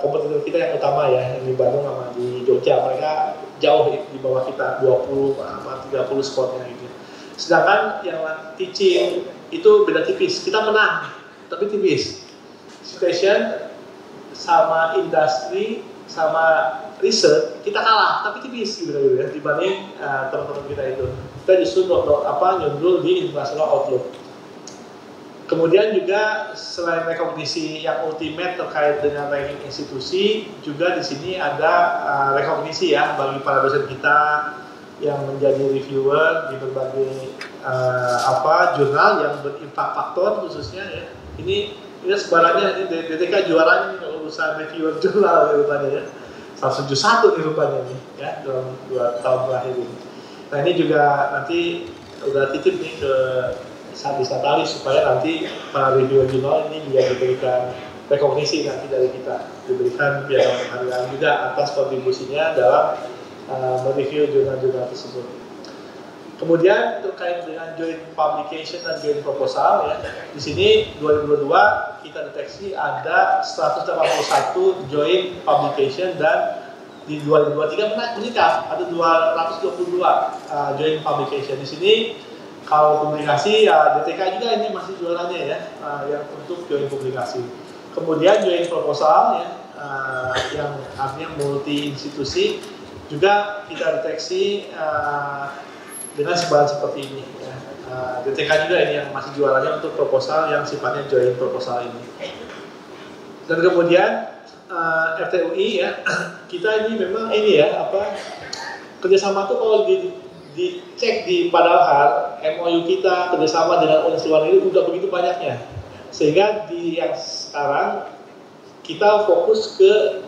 kompetitor kita yang utama ya, yang di Bandung sama di Jogja. Mereka jauh di bawah kita, 20 sama 30 skornya gitu. Sedangkan yang teaching itu beda tipis. Kita menang, tapi tipis. Citation sama industri sama research kita kalah, tapi tipis gitu ya dibanding teman-teman kita itu. Kita justru nyundul di International Outlook. Kemudian juga selain rekognisi yang ultimate terkait dengan ranking institusi, juga di sini ada rekognisi ya bagi para dosen kita yang menjadi reviewer di berbagai jurnal yang berimpak faktor khususnya ya. Ini sebarannya ini DTK juaranya kalau urusan reviewer jurnal rupanya ya. 171 nih rupanya nih ya dalam 2 tahun terakhir ini. Nah ini juga nanti udah titip nih ke Sadis Natalis supaya nanti para reviewer jurnal ini juga diberikan rekognisi nanti dari kita, diberikan piagam penghargaan juga atas kontribusinya dalam mereview jurnal-jurnal tersebut. Kemudian terkait dengan joint publication dan joint proposal ya, di sini 2022 kita deteksi ada 181 joint publication dan di 2023 meningkat ada 222 joint publication. Di sini kalau publikasi ya DTK juga ini masih juaranya ya yang untuk joint publikasi. Kemudian joint proposal ya yang artinya multi institusi juga kita deteksi dengan sebaran seperti ini ya. DTK juga ini yang masih juaranya untuk proposal yang sifatnya joint proposal ini. Dan kemudian FTUI ya kita ini memang ini ya kerjasama tuh kalau dicek di Padalhar MOU kita kerjasama dengan universitas luar negeri udah begitu banyaknya, sehingga di yang sekarang kita fokus ke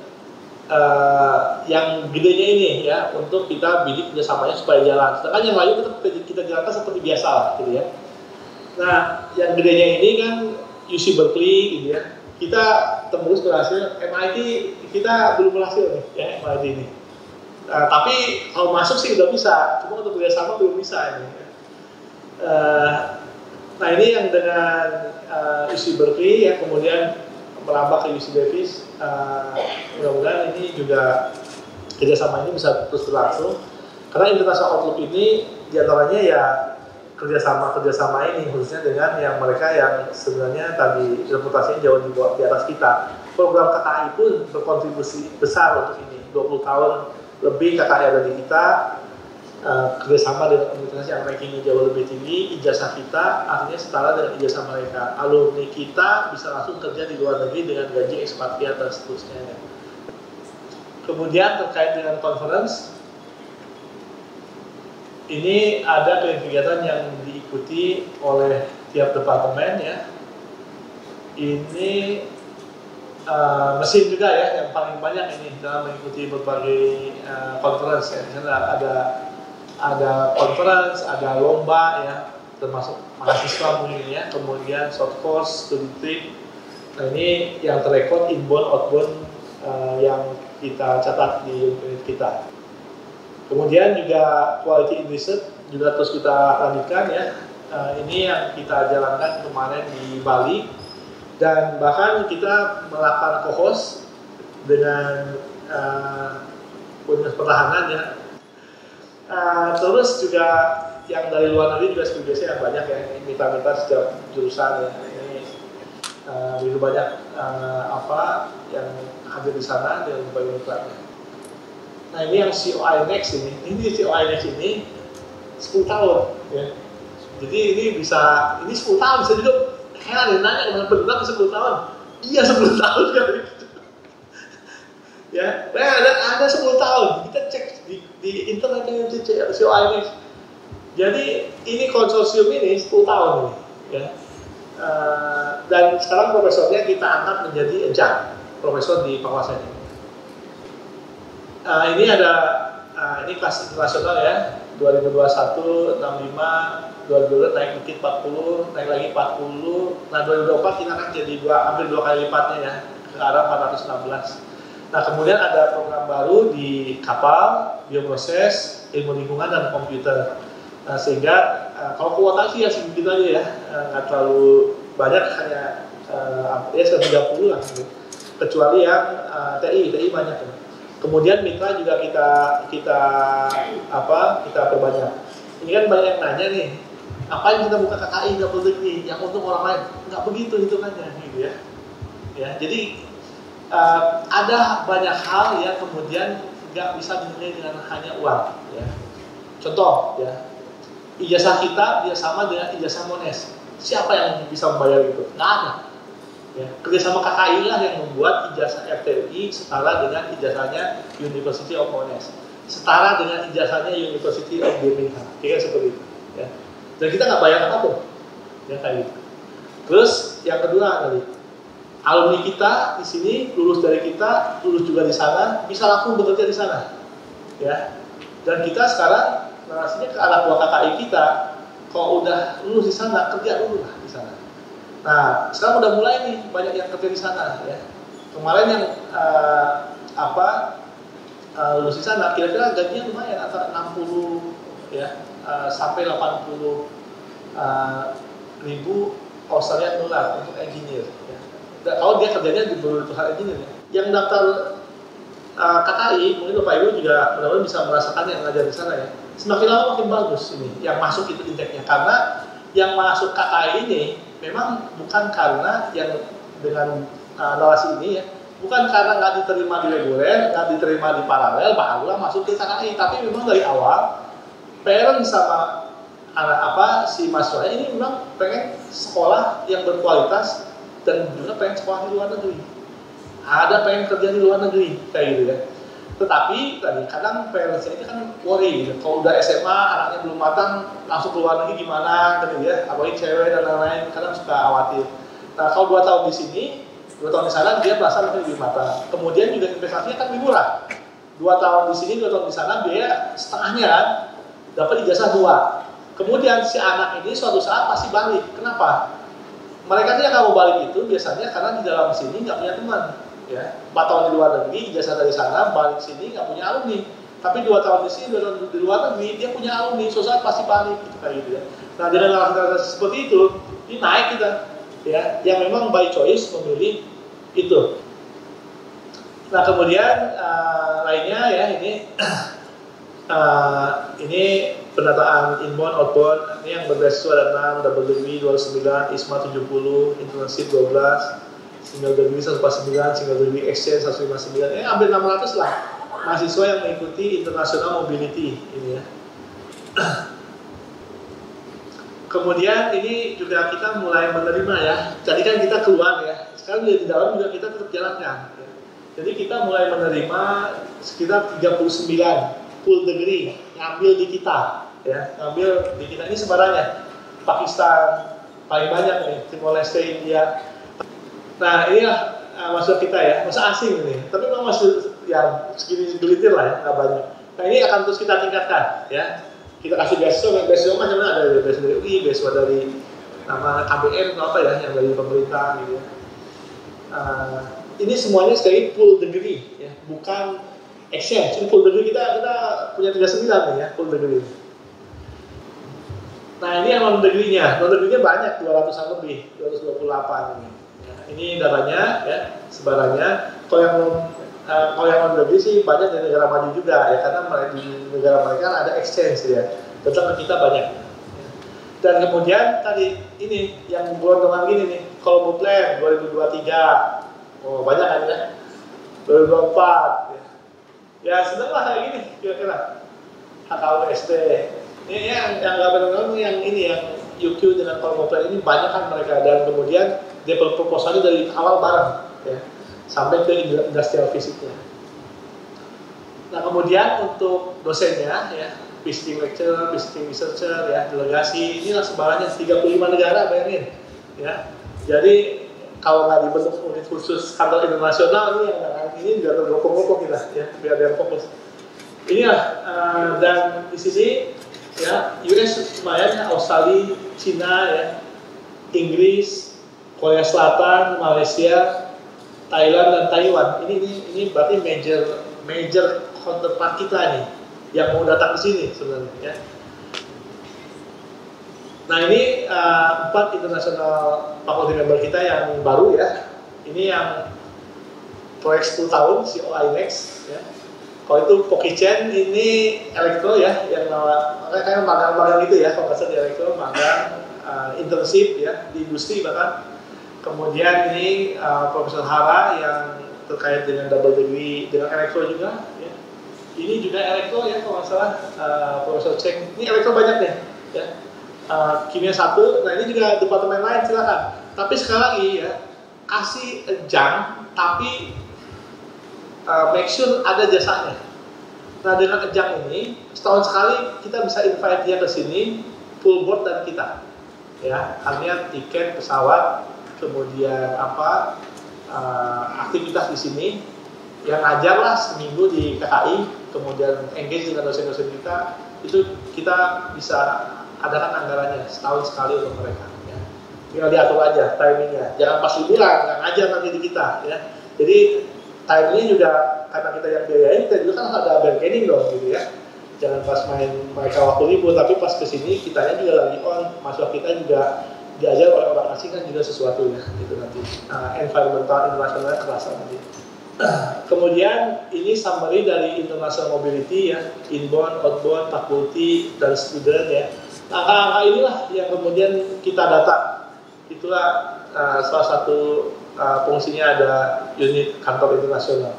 yang gedenya ini ya untuk kita bidik kerjasamanya supaya jalan. Sedangkan yang lain tetap kita jalankan seperti biasa lah, gitu ya. Nah, yang gedenya ini kan UC Berkeley gitu ya. Kita tembus berhasil, MIT kita belum berhasil nih ya MIT ini. Tapi kalau masuk sih udah bisa, cuma untuk kerjasama belum bisa ini. Nah ini yang dengan UC Berkeley ya kemudian merambah ke UC Davis, mudah-mudahan ini juga kerjasama ini bisa terus berlangsung karena International Outlook ini diantaranya ya kerjasama ini khususnya dengan yang mereka yang sebenarnya tadi reputasinya jauh di atas kita. Program KKI pun berkontribusi besar untuk ini, 20 tahun lebih KKI ada di kita, kerjasama dengan universitas yang rankingnya jauh lebih tinggi, ijazah kita artinya setara dengan ijazah mereka. Alumni kita bisa langsung kerja di luar negeri dengan gaji ekspatriat dan seterusnya. Kemudian terkait dengan conference, ini ada kegiatan yang diikuti oleh tiap departemen ya. Ini mesin juga ya yang paling banyak ini dalam mengikuti berbagai conference ya. Misalnya ada conference, ada lomba ya, termasuk mahasiswa mungkin ya, kemudian short course, studi trip. Nah ini yang terrekod inbound, outbound yang kita catat di unit kita. Kemudian juga quality in research juga terus kita lanjutkan ya. Ini yang kita jalankan kemarin di Bali dan bahkan kita melakukan co-host dengan Universitas Pertahanan ya. Terus juga yang dari luar negeri juga seperti biasa yang banyak ya, mitra-mitra setiap jurusan ya. Ini begitu banyak apa yang hadir di sana dengan berbagai mitranya. Nah ini yang COI Next ini COI Next ini 10 tahun ya. Jadi ini bisa, ini 10 tahun bisa juga heran ya, nanya benar bisa 10 tahun. Iya 10 tahun kali. Ya, ada 10 tahun. Kita cek di internet yang COI Next. Jadi ini konsorsium ini 10 tahun ini, ya. Dan sekarang profesornya kita angkat menjadi adjunct, profesor di Pakuasen. Ini ada ini kelas internasional ya, 2021 65, 2022 naik dikit 40, naik lagi 40. Nah 2024 kita akan jadi hampir 2 kali lipatnya ya, ke arah 416. Nah kemudian ada program baru di kapal, bioproses, ilmu lingkungan dan komputer. Nah, sehingga kalau kuota sih ya segitu aja ya, nggak terlalu banyak, hanya ya sekitar 30 lah gitu. Kecuali yang TI banyak ya. Kemudian mitra juga kita perbanyak. Ini kan banyak yang nanya nih, apa yang kita buka KKI nggak negeri yang untuk orang lain? Nggak begitu hitungannya gitu ya. Ya jadi ada banyak hal yang kemudian nggak bisa dinilai dengan hanya uang ya. Contoh ya, ijazah kita dia sama dengan ijazah Mones. Siapa yang bisa membayar itu? Nggak ada. Ya, kerjasama KKI lah yang membuat ijazah FTUI setara dengan ijazahnya University of Monash, setara dengan ijazahnya University of Birmingham, kayak seperti itu. Ya. Dan kita nggak bayar apapun, ya kayak gitu. Terus yang kedua tadi, alumni kita di sini lulus dari kita, lulus juga di sana, bisa langsung bekerja di sana, ya. Dan kita sekarang narasinya ke anak buah KKI kita, kalau udah lulus di sana kerja dulu lah di sana. Nah, sekarang udah mulai nih banyak yang kerja di sana ya. Kemarin yang lulus di sana kira-kira gajinya lumayan antara 60 ya sampai 80 ribu Australian dollar untuk engineer ya. Dan kalau dia kerjanya di berbagai engineer ya. Yang daftar KKI mungkin Bapak Ibu juga mudah-mudahan bisa merasakan yang ngajar di sana ya. Semakin lama makin bagus ini yang masuk itu intake-nya, karena yang masuk KKI ini memang bukan karena yang dengan narasi ini ya, bukan karena nggak diterima di reguler, nggak diterima di paralel, barulah masuk ke KKI. Tapi memang dari awal, parent sama anak si mahasiswa ini memang pengen sekolah yang berkualitas dan juga pengen sekolah di luar negeri. Ada pengen kerja di luar negeri kayak gitu ya. Tetapi tadi kadang parents ini kan worry gitu. Kalau udah SMA anaknya belum matang langsung keluar negeri gimana gitu ya, apalagi cewek dan lain-lain, kadang suka khawatir. Nah kalau 2 tahun di sini, 2 tahun di sana dia merasa lebih matang. Kemudian juga investasinya kan lebih murah. 2 tahun di sini, 2 tahun di sana biaya setengahnya kan, dapat ijazah 2. Kemudian si anak ini suatu saat pasti balik. Kenapa? Mereka yang nggak mau balik itu biasanya karena di dalam sini nggak punya teman. Ya, 4 tahun di luar negeri, ijazah dari sana, balik sini nggak punya alumni. Tapi 2 tahun di sini, 2 tahun di luar negeri, dia punya alumni, suatu saat pasti balik gitu kayak gitu ya. Nah dengan narasi seperti itu, ini naik kita, ya, yang memang by choice memilih itu. Nah kemudian lainnya ya ini pendataan inbound, outbound, ini yang berbeasiswa ada 6, double degree 29, ISMA 70, internship 12. Single degree 149, single degree exchange 159, hampir 600 lah mahasiswa yang mengikuti international mobility ini ya. Kemudian ini juga kita mulai menerima ya. Tadi kan kita keluar ya. Sekarang di dalam juga kita tetap jalankan. Jadi kita mulai menerima sekitar 39 full degree ngambil di kita ya. Ngambil di kita ini sebarannya. Pakistan paling banyak nih, Timor Leste, India. Nah ini masuk kita ya, masa asing ini. Tapi memang masih ya segini gelintir lah ya, nggak banyak. Nah ini akan terus kita tingkatkan ya. Kita kasih beasiswa macam-macam, ada beasiswa dari UI, beasiswa dari nama KBM atau apa ya, yang dari pemerintah gitu ya. Ini semuanya sekali full degree ya, bukan exchange. Ini full degree kita punya 39 nih ya, full degree. Nah ini yang non degree-nya banyak, 200-an lebih, 228 ini. Ya, ini datanya ya, sebarannya. Kalau yang non degree sih banyak dari negara maju juga ya, karena di negara mereka ada exchange ya, datang ke kita banyak. Dan kemudian tadi ini yang gelondongan gini nih, Colombo Plan 2023, oh banyak kan ya, 2024 ya, ya sedang lah kayak gini kira-kira. HKUST ini yang nggak benar-benar yang ini yang UQ dengan Colombo Plan ini banyak kan mereka, dan kemudian develop proposalnya dari awal bareng ya, sampai ke industrial fisiknya. Nah kemudian untuk dosennya ya, visiting lecturer, visiting researcher ya, delegasi, inilah sebarannya 35 negara, bayangin ya. Jadi kalau nggak dibentuk unit khusus kantor internasional ini yang ini juga tergopong-gopong kita ya, biar dia fokus. Inilah dan di sini ya US lumayan ya, Australia, Cina ya, Inggris, Korea Selatan, Malaysia, Thailand dan Taiwan. Ini berarti major counterpart kita nih yang mau datang ke sini sebenarnya ya. Nah ini 4 internasional faculty member kita yang baru ya. Ini yang proyek 10 tahun COI Next ya. Kalau itu Pokichen ini elektro ya, yang kayak magang-magang gitu ya, kalau nggak salah di elektro, magang, internship ya di industri bahkan. Kemudian ini Profesor Hara yang terkait dengan double degree dengan elektro juga ya. Ini juga elektro ya kalau nggak salah, Profesor Cheng, ini elektro banyak deh ya. Kimia 1, nah ini juga departemen lain silakan. Tapi sekali lagi ya, kasih ajang tapi make sure ada jasanya. Nah dengan ajang ini setahun sekali kita bisa invite dia ke sini, full board dari kita ya, artinya tiket pesawat, kemudian apa aktivitas di sini yang ngajarlah seminggu di KKI, kemudian engage dengan dosen-dosen kita, itu kita bisa adakan anggarannya setahun sekali untuk mereka ya. Tinggal diatur aja timingnya, jangan pas liburan nggak ngajar nanti di kita ya. Jadi timingnya juga karena kita yang biayain, kita juga kan ada bargaining dong gitu ya. Jangan pas main mereka waktu libur, tapi pas kesini kitanya juga lagi on, mahasiswa kita juga diajar oleh orang asing kan juga sesuatu ya gitu nanti. Environmental internasional kerasa nanti. Kemudian ini summary dari international mobility ya, inbound, outbound, faculty dan student ya. Angka-angka inilah yang kemudian kita data. Itulah salah satu fungsinya ada unit kantor internasional.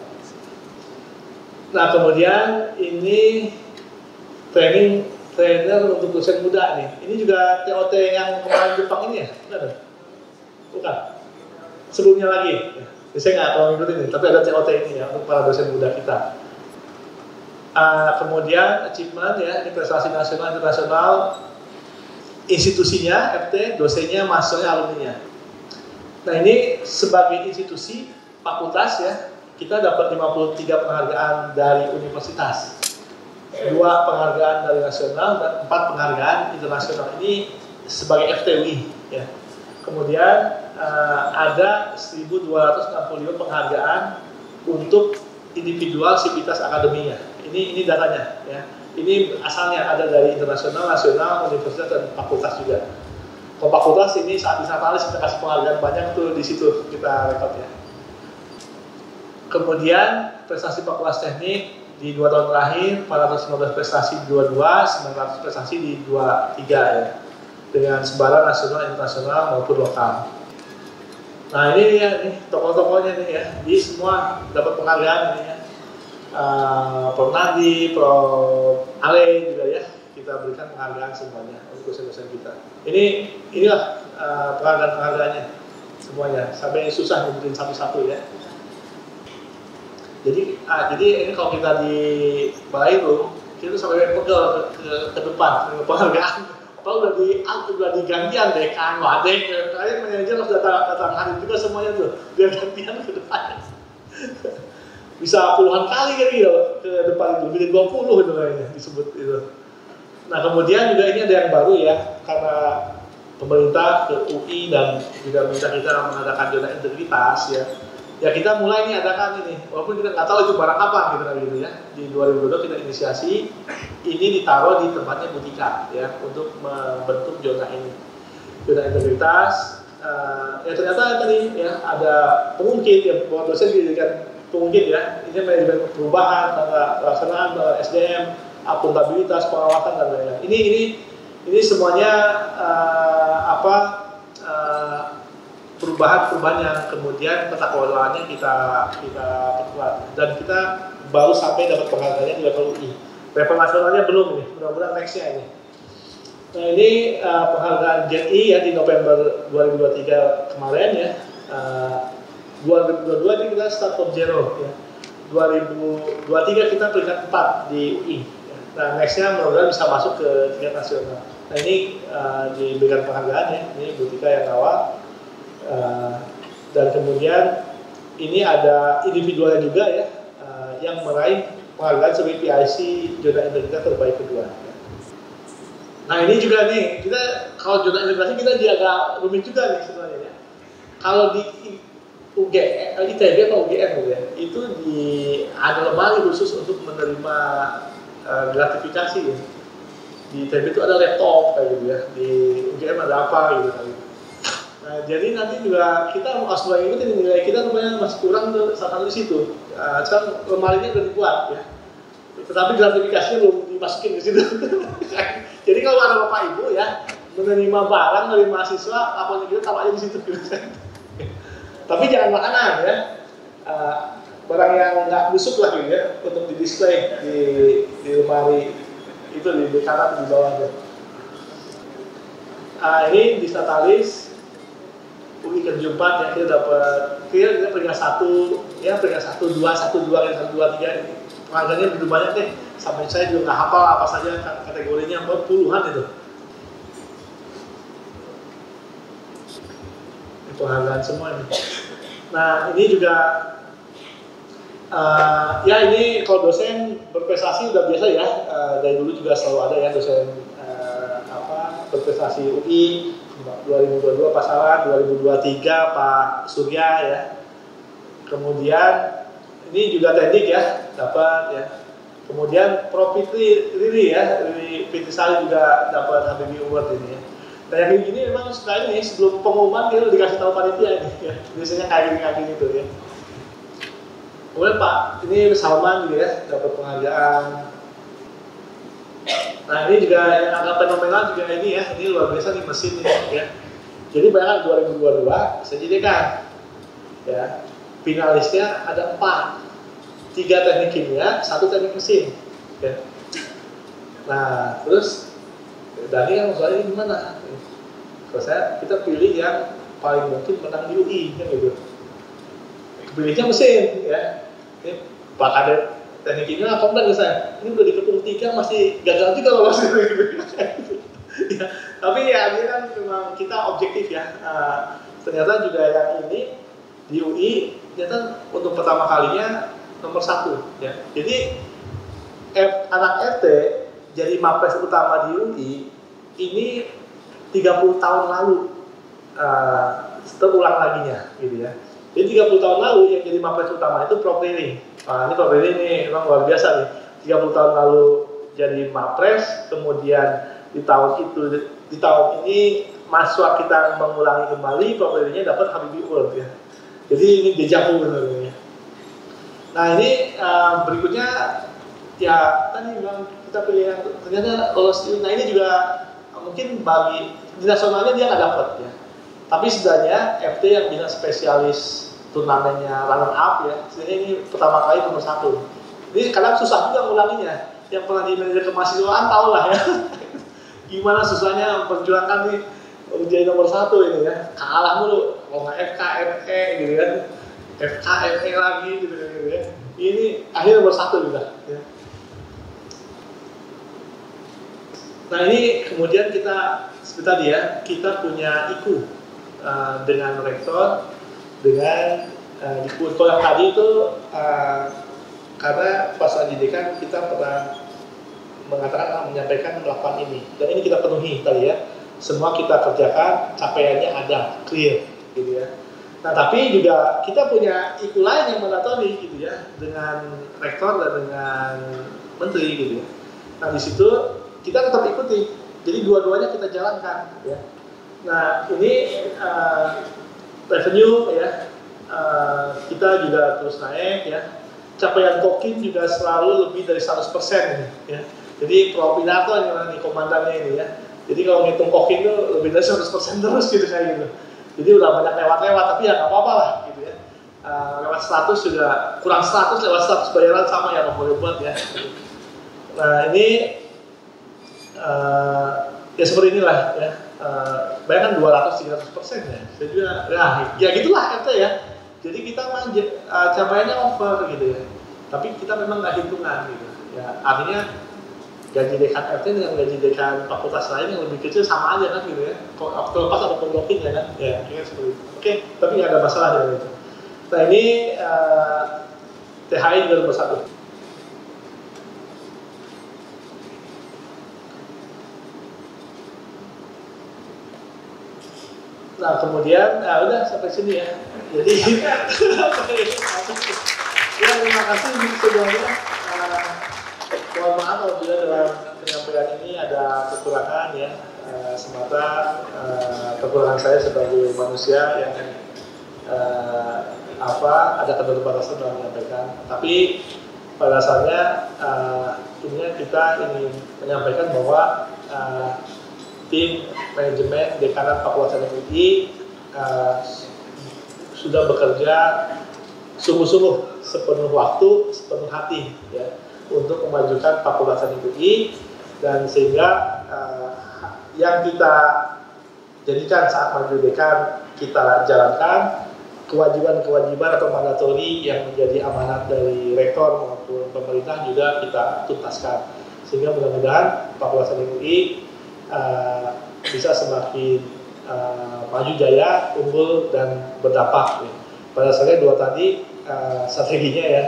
Nah kemudian ini trainer untuk dosen muda nih. Ini juga TOT yang kemarin Jepang ini ya? Bukan? Sebelumnya lagi. Saya nggak tahu ngikutin ini, tapi ada TOT ini ya untuk para dosen muda kita. Kemudian achievement ya, ini prestasi nasional internasional, institusinya FT, dosennya, mahasiswanya, alumninya. Nah ini sebagai institusi fakultas ya, kita dapat 53 penghargaan dari universitas, 2 penghargaan dari nasional dan 4 penghargaan internasional. Ini sebagai FTUI ya. Kemudian ada 1.265 penghargaan untuk individual sivitas akademinya. Ini datanya ya. Ini asalnya ada dari internasional, nasional, universitas dan fakultas juga. Kalau fakultas ini saat di Natalis kita kasih penghargaan banyak tuh di situ kita rekod ya. Kemudian prestasi fakultas teknik di 2 tahun terakhir 415 prestasi di 22, 900 prestasi di 23 ya. Dengan sebaran nasional, internasional maupun lokal. Nah ini ya, nih tokoh-tokohnya nih ya, di semua dapat penghargaan ini ya. Prof Nadi, Prof Ale juga ya, kita kita berikan penghargaan semuanya untuk dosen-dosen kita. Inilah penghargaan-penghargaannya semuanya. Sampai susah nyebutin satu-satu ya. Jadi ini kalau kita di balai room, kita sampai pegel ke depan ke penghargaan. Kalau udah digantian dekan, wadek, kalian manajer harus datang hari juga semuanya tuh, biar gantian ke depan. Bisa puluhan kali kan gitu ke depan itu, lebih dari 20 itu kayaknya disebut itu. Nah kemudian juga ini ada yang baru ya, karena pemerintah ke UI dan juga minta kita mengadakan zona integritas ya. Ya kita mulai nih adakan ini, walaupun kita nggak tahu itu barang apa gitu kan gitu ya. Di 2022 kita inisiasi, ini ditaruh di tempatnya Butika ya untuk membentuk zona ini, zona integritas. Ya ternyata tadi ya ada pengungkit ya, bahwa dosen dijadikan pengungkit ya, ini manajemen perubahan, pelaksanaan SDM, akuntabilitas, pengawasan dan lain-lain. Ini semuanya perubahan yang kemudian tata kelolaannya kita perkuat dan kita baru sampai dapat penghargaannya di level UI. Level nasionalnya belum ini, mudah-mudahan nextnya ini. Nah ini penghargaan JI ya di November 2023 kemarin ya. 2022 ini kita start from zero ya. 2023 kita peringkat 4 di UI. Ya. Nah nextnya mudah-mudahan bisa masuk ke tingkat nasional. Nah ini diberikan penghargaan ya, ini Butika yang awal. Dan kemudian ini ada individualnya juga ya, yang meraih penghargaan sebagai PIC zona integritas terbaik kedua. Nah ini juga nih, kita kalau zona integrasi kita agak rumit juga nih sebenarnya ya. Kalau di ITB atau UGM ya, itu ada lemari khusus untuk menerima gratifikasi ya. Di ITB itu ada laptop kayak gitu ya, di UGM ada apa gitu kan. Nah, jadi nanti juga kita harus mulai ikutin nilai kita sebenarnya masih kurang tuh saat di situ. Sekarang lemarinya udah dibuat ya, tetapi gratifikasinya belum dimasukin di situ. Jadi kalau ada bapak ibu ya menerima barang dari mahasiswa, apa kita taruh aja di situ. Tapi jangan makanan ya, barang yang nggak busuk lah gitu ya, untuk di display di lemari itu di kanan di bawah tuh. Ini di Statalis. UI ke-4 ya, kita dapat kita peringkat 1 ya, peringkat 1, 2, 1, 2, 1, 2, 3 ini penghargaannya begitu banyak deh, sampai saya juga nggak hafal apa saja kategorinya, puluhan itu. Ini penghargaan semua ini. Nah ini juga ya ini kalau dosen berprestasi udah biasa ya, dari dulu juga selalu ada ya dosen berprestasi UI. 2022 Pak Sawan, 2023 Pak Surya ya. Kemudian ini juga teknik ya, dapat ya. Kemudian Prof Riri ya, Riri Fitisari juga dapat HBB Award ini ya. Nah yang gini memang sekali nih sebelum pengumuman dia dikasih tahu panitia ini ya. Biasanya kayak gini gitu ya. Kemudian Pak, ini Salman juga ya, dapat penghargaan. Nah ini juga yang agak fenomenal juga ini ya, ini luar biasa nih mesin ini ya. Jadi bayangkan 2022 saya jadikan ya, finalisnya ada 4, 3 teknik kimia, 1 teknik mesin ya. Nah terus Dani yang soalnya ini gimana? Terus kita pilih yang paling mungkin menang di UI kan gitu. Pilihnya mesin ya. Ini Pak Kadet teknik kimia komplain ke saya, ini udah dikepung 3 masih gagal juga loh mas. Ya, tapi ya ini kan memang kita objektif ya. Ternyata juga yang ini di UI ternyata untuk pertama kalinya nomor 1 ya. Jadi anak FT jadi mapres utama di UI ini 30 tahun lalu terulang laginya gitu ya. Jadi 30 tahun lalu yang jadi mapres utama itu Prof Riri. Nah, ini Prof Riri ini memang luar biasa nih. 30 tahun lalu jadi mapres, kemudian di tahun ini mahasiswa kita mengulangi kembali, Prof Riri-nya dapat HBB Award ya. Jadi ini deja vu benar-benar. Nah ini berikutnya ya tadi memang kita pilih yang ternyata lolos. Nah ini juga mungkin bagi di nasionalnya dia nggak dapat ya. Tapi setidaknya FT yang bisa spesialis turnamennya runner up ya, sehingga ini pertama kali nomor 1. Ini kadang susah juga ngulanginya. yang pernah di manajer kemahasiswaan tahu lah ya gimana susahnya memperjuangkan nih jadi nomor 1 ini ya, kalah mulu, kalau nggak FK, FE gitu kan, FK, FE lagi gitu ya. Ini akhirnya nomor 1 juga. Ya. Nah ini kemudian kita seperti tadi ya, kita punya IKU dengan rektor, dengan IKU. Kalau yang tadi itu karena pas lagi dekan kita pernah mengatakan menyampaikan melakukan ini, dan ini kita penuhi tadi ya. Semua kita kerjakan, capaiannya ada, clear, gitu ya. Nah, tapi juga kita punya IKU lain yang mandatori, gitu ya, dengan rektor dan dengan menteri, gitu ya. Nah, di situ kita tetap ikuti, jadi dua-duanya kita jalankan, ya. Nah, ini revenue, ya, kita juga terus naik, ya. Capaian kokin juga selalu lebih dari 100%, ya. Jadi, Propinato yang komandannya ini, ya. Jadi kalau ngitung kokin itu lebih dari 100% terus gitu kayak gitu. Jadi udah banyak lewat-lewat, tapi ya nggak apa-apa lah gitu ya. Lewat 100 juga, kurang 100 lewat 100 bayaran sama ya, nggak boleh buat ya. Nah ini ya seperti inilah ya. Bayangkan 200-300% ya. Saya juga, ya gitulah RT ya. Jadi kita capaiannya over gitu ya. Tapi kita memang nggak hitungan gitu. Ya artinya gaji dekan RT dengan gaji dekan fakultas lain yang lebih kecil sama aja kan gitu ya. Kalau pas ada penggokin ya kan, ya kira seperti itu. Oke, tapi nggak ada masalah dengan itu. Nah ini THI juga nomor 1. Nah kemudian, udah sampai sini ya. Jadi, ya terima kasih semuanya. Mohon maaf apabila dalam penyampaian ini ada kekurangan ya, semata kekurangan saya sebagai manusia yang ada keterbatasan dalam menyampaikan. Tapi pada dasarnya intinya kita ingin menyampaikan bahwa tim manajemen Dekanat Fakultas Teknik sudah bekerja sungguh-sungguh sepenuh waktu, sepenuh hati ya, untuk memajukan Fakultas Teknik UI, dan sehingga yang kita jadikan saat maju dekan kita jalankan, kewajiban-kewajiban atau mandatori yang menjadi amanat dari rektor maupun pemerintah juga kita tuntaskan, sehingga mudah-mudahan Fakultas Teknik UI bisa semakin maju jaya, unggul dan berdampak. Pada dasarnya dua tadi strateginya ya,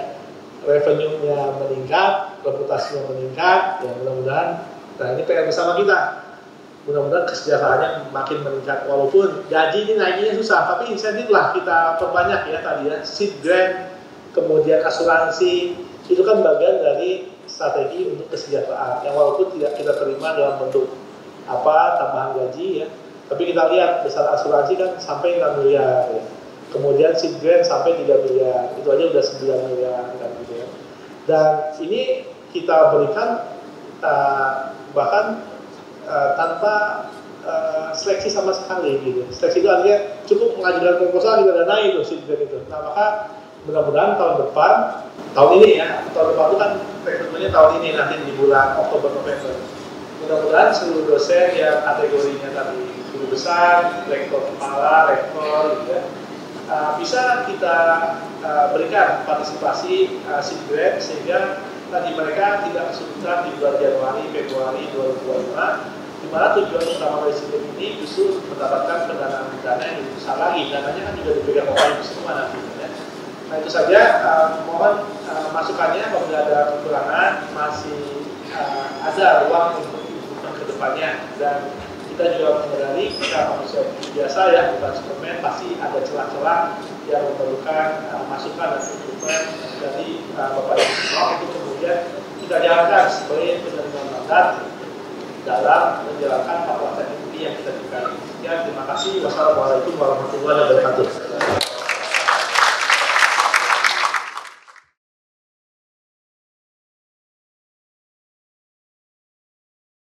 revenue-nya meningkat, reputasinya meningkat, ya mudah-mudahan. Nah ini PR bersama kita. Mudah-mudahan kesejahteraannya makin meningkat, walaupun gaji ini naiknya susah, tapi insentif lah kita perbanyak ya tadi ya, seed grant, kemudian asuransi, itu kan bagian dari strategi untuk kesejahteraan, yang walaupun tidak kita terima dalam bentuk tambahan gaji ya, tapi kita lihat besar asuransi kan sampai 6 miliar ya. Kemudian seed grant sampai 3 miliar, itu aja udah 9 miliar kan gitu ya. Dan ini kita berikan bahkan tanpa seleksi sama sekali gitu. Seleksi itu artinya cukup mengajukan proposal juga danai itu seed grant itu. Nah maka mudah-mudahan tahun depan, tahun ini ya, tahun depan itu kan rekrutmennya tahun ini nanti di bulan Oktober-November. Mudah-mudahan seluruh dosen yang kategorinya tadi guru besar, rektor kepala, rektor gitu ya, bisa kita berikan partisipasi seed grant sehingga tadi mereka tidak kesulitan di bulan Januari, Februari 2025, di mana tujuan utama dari seed grant ini justru mendapatkan pendanaan dana yang lebih besar lagi. Dananya kan juga dipegang oleh itu semua nanti. Ya. Nah itu saja, mohon masukannya apabila ada kekurangan, masih ada ruang untuk dibutuhkan ke depannya, dan kita juga menyadari kita manusia biasa ya, bukan Superman, pasti ada celah-celah yang memerlukan masukan dan improvement dari Bapak Ibu semua, itu kemudian kita jalankan sebagai penerimaan mandat dalam menjalankan Fakultas Teknik yang kita berikan. Sekian, terima kasih. Wassalamualaikum warahmatullahi wabarakatuh.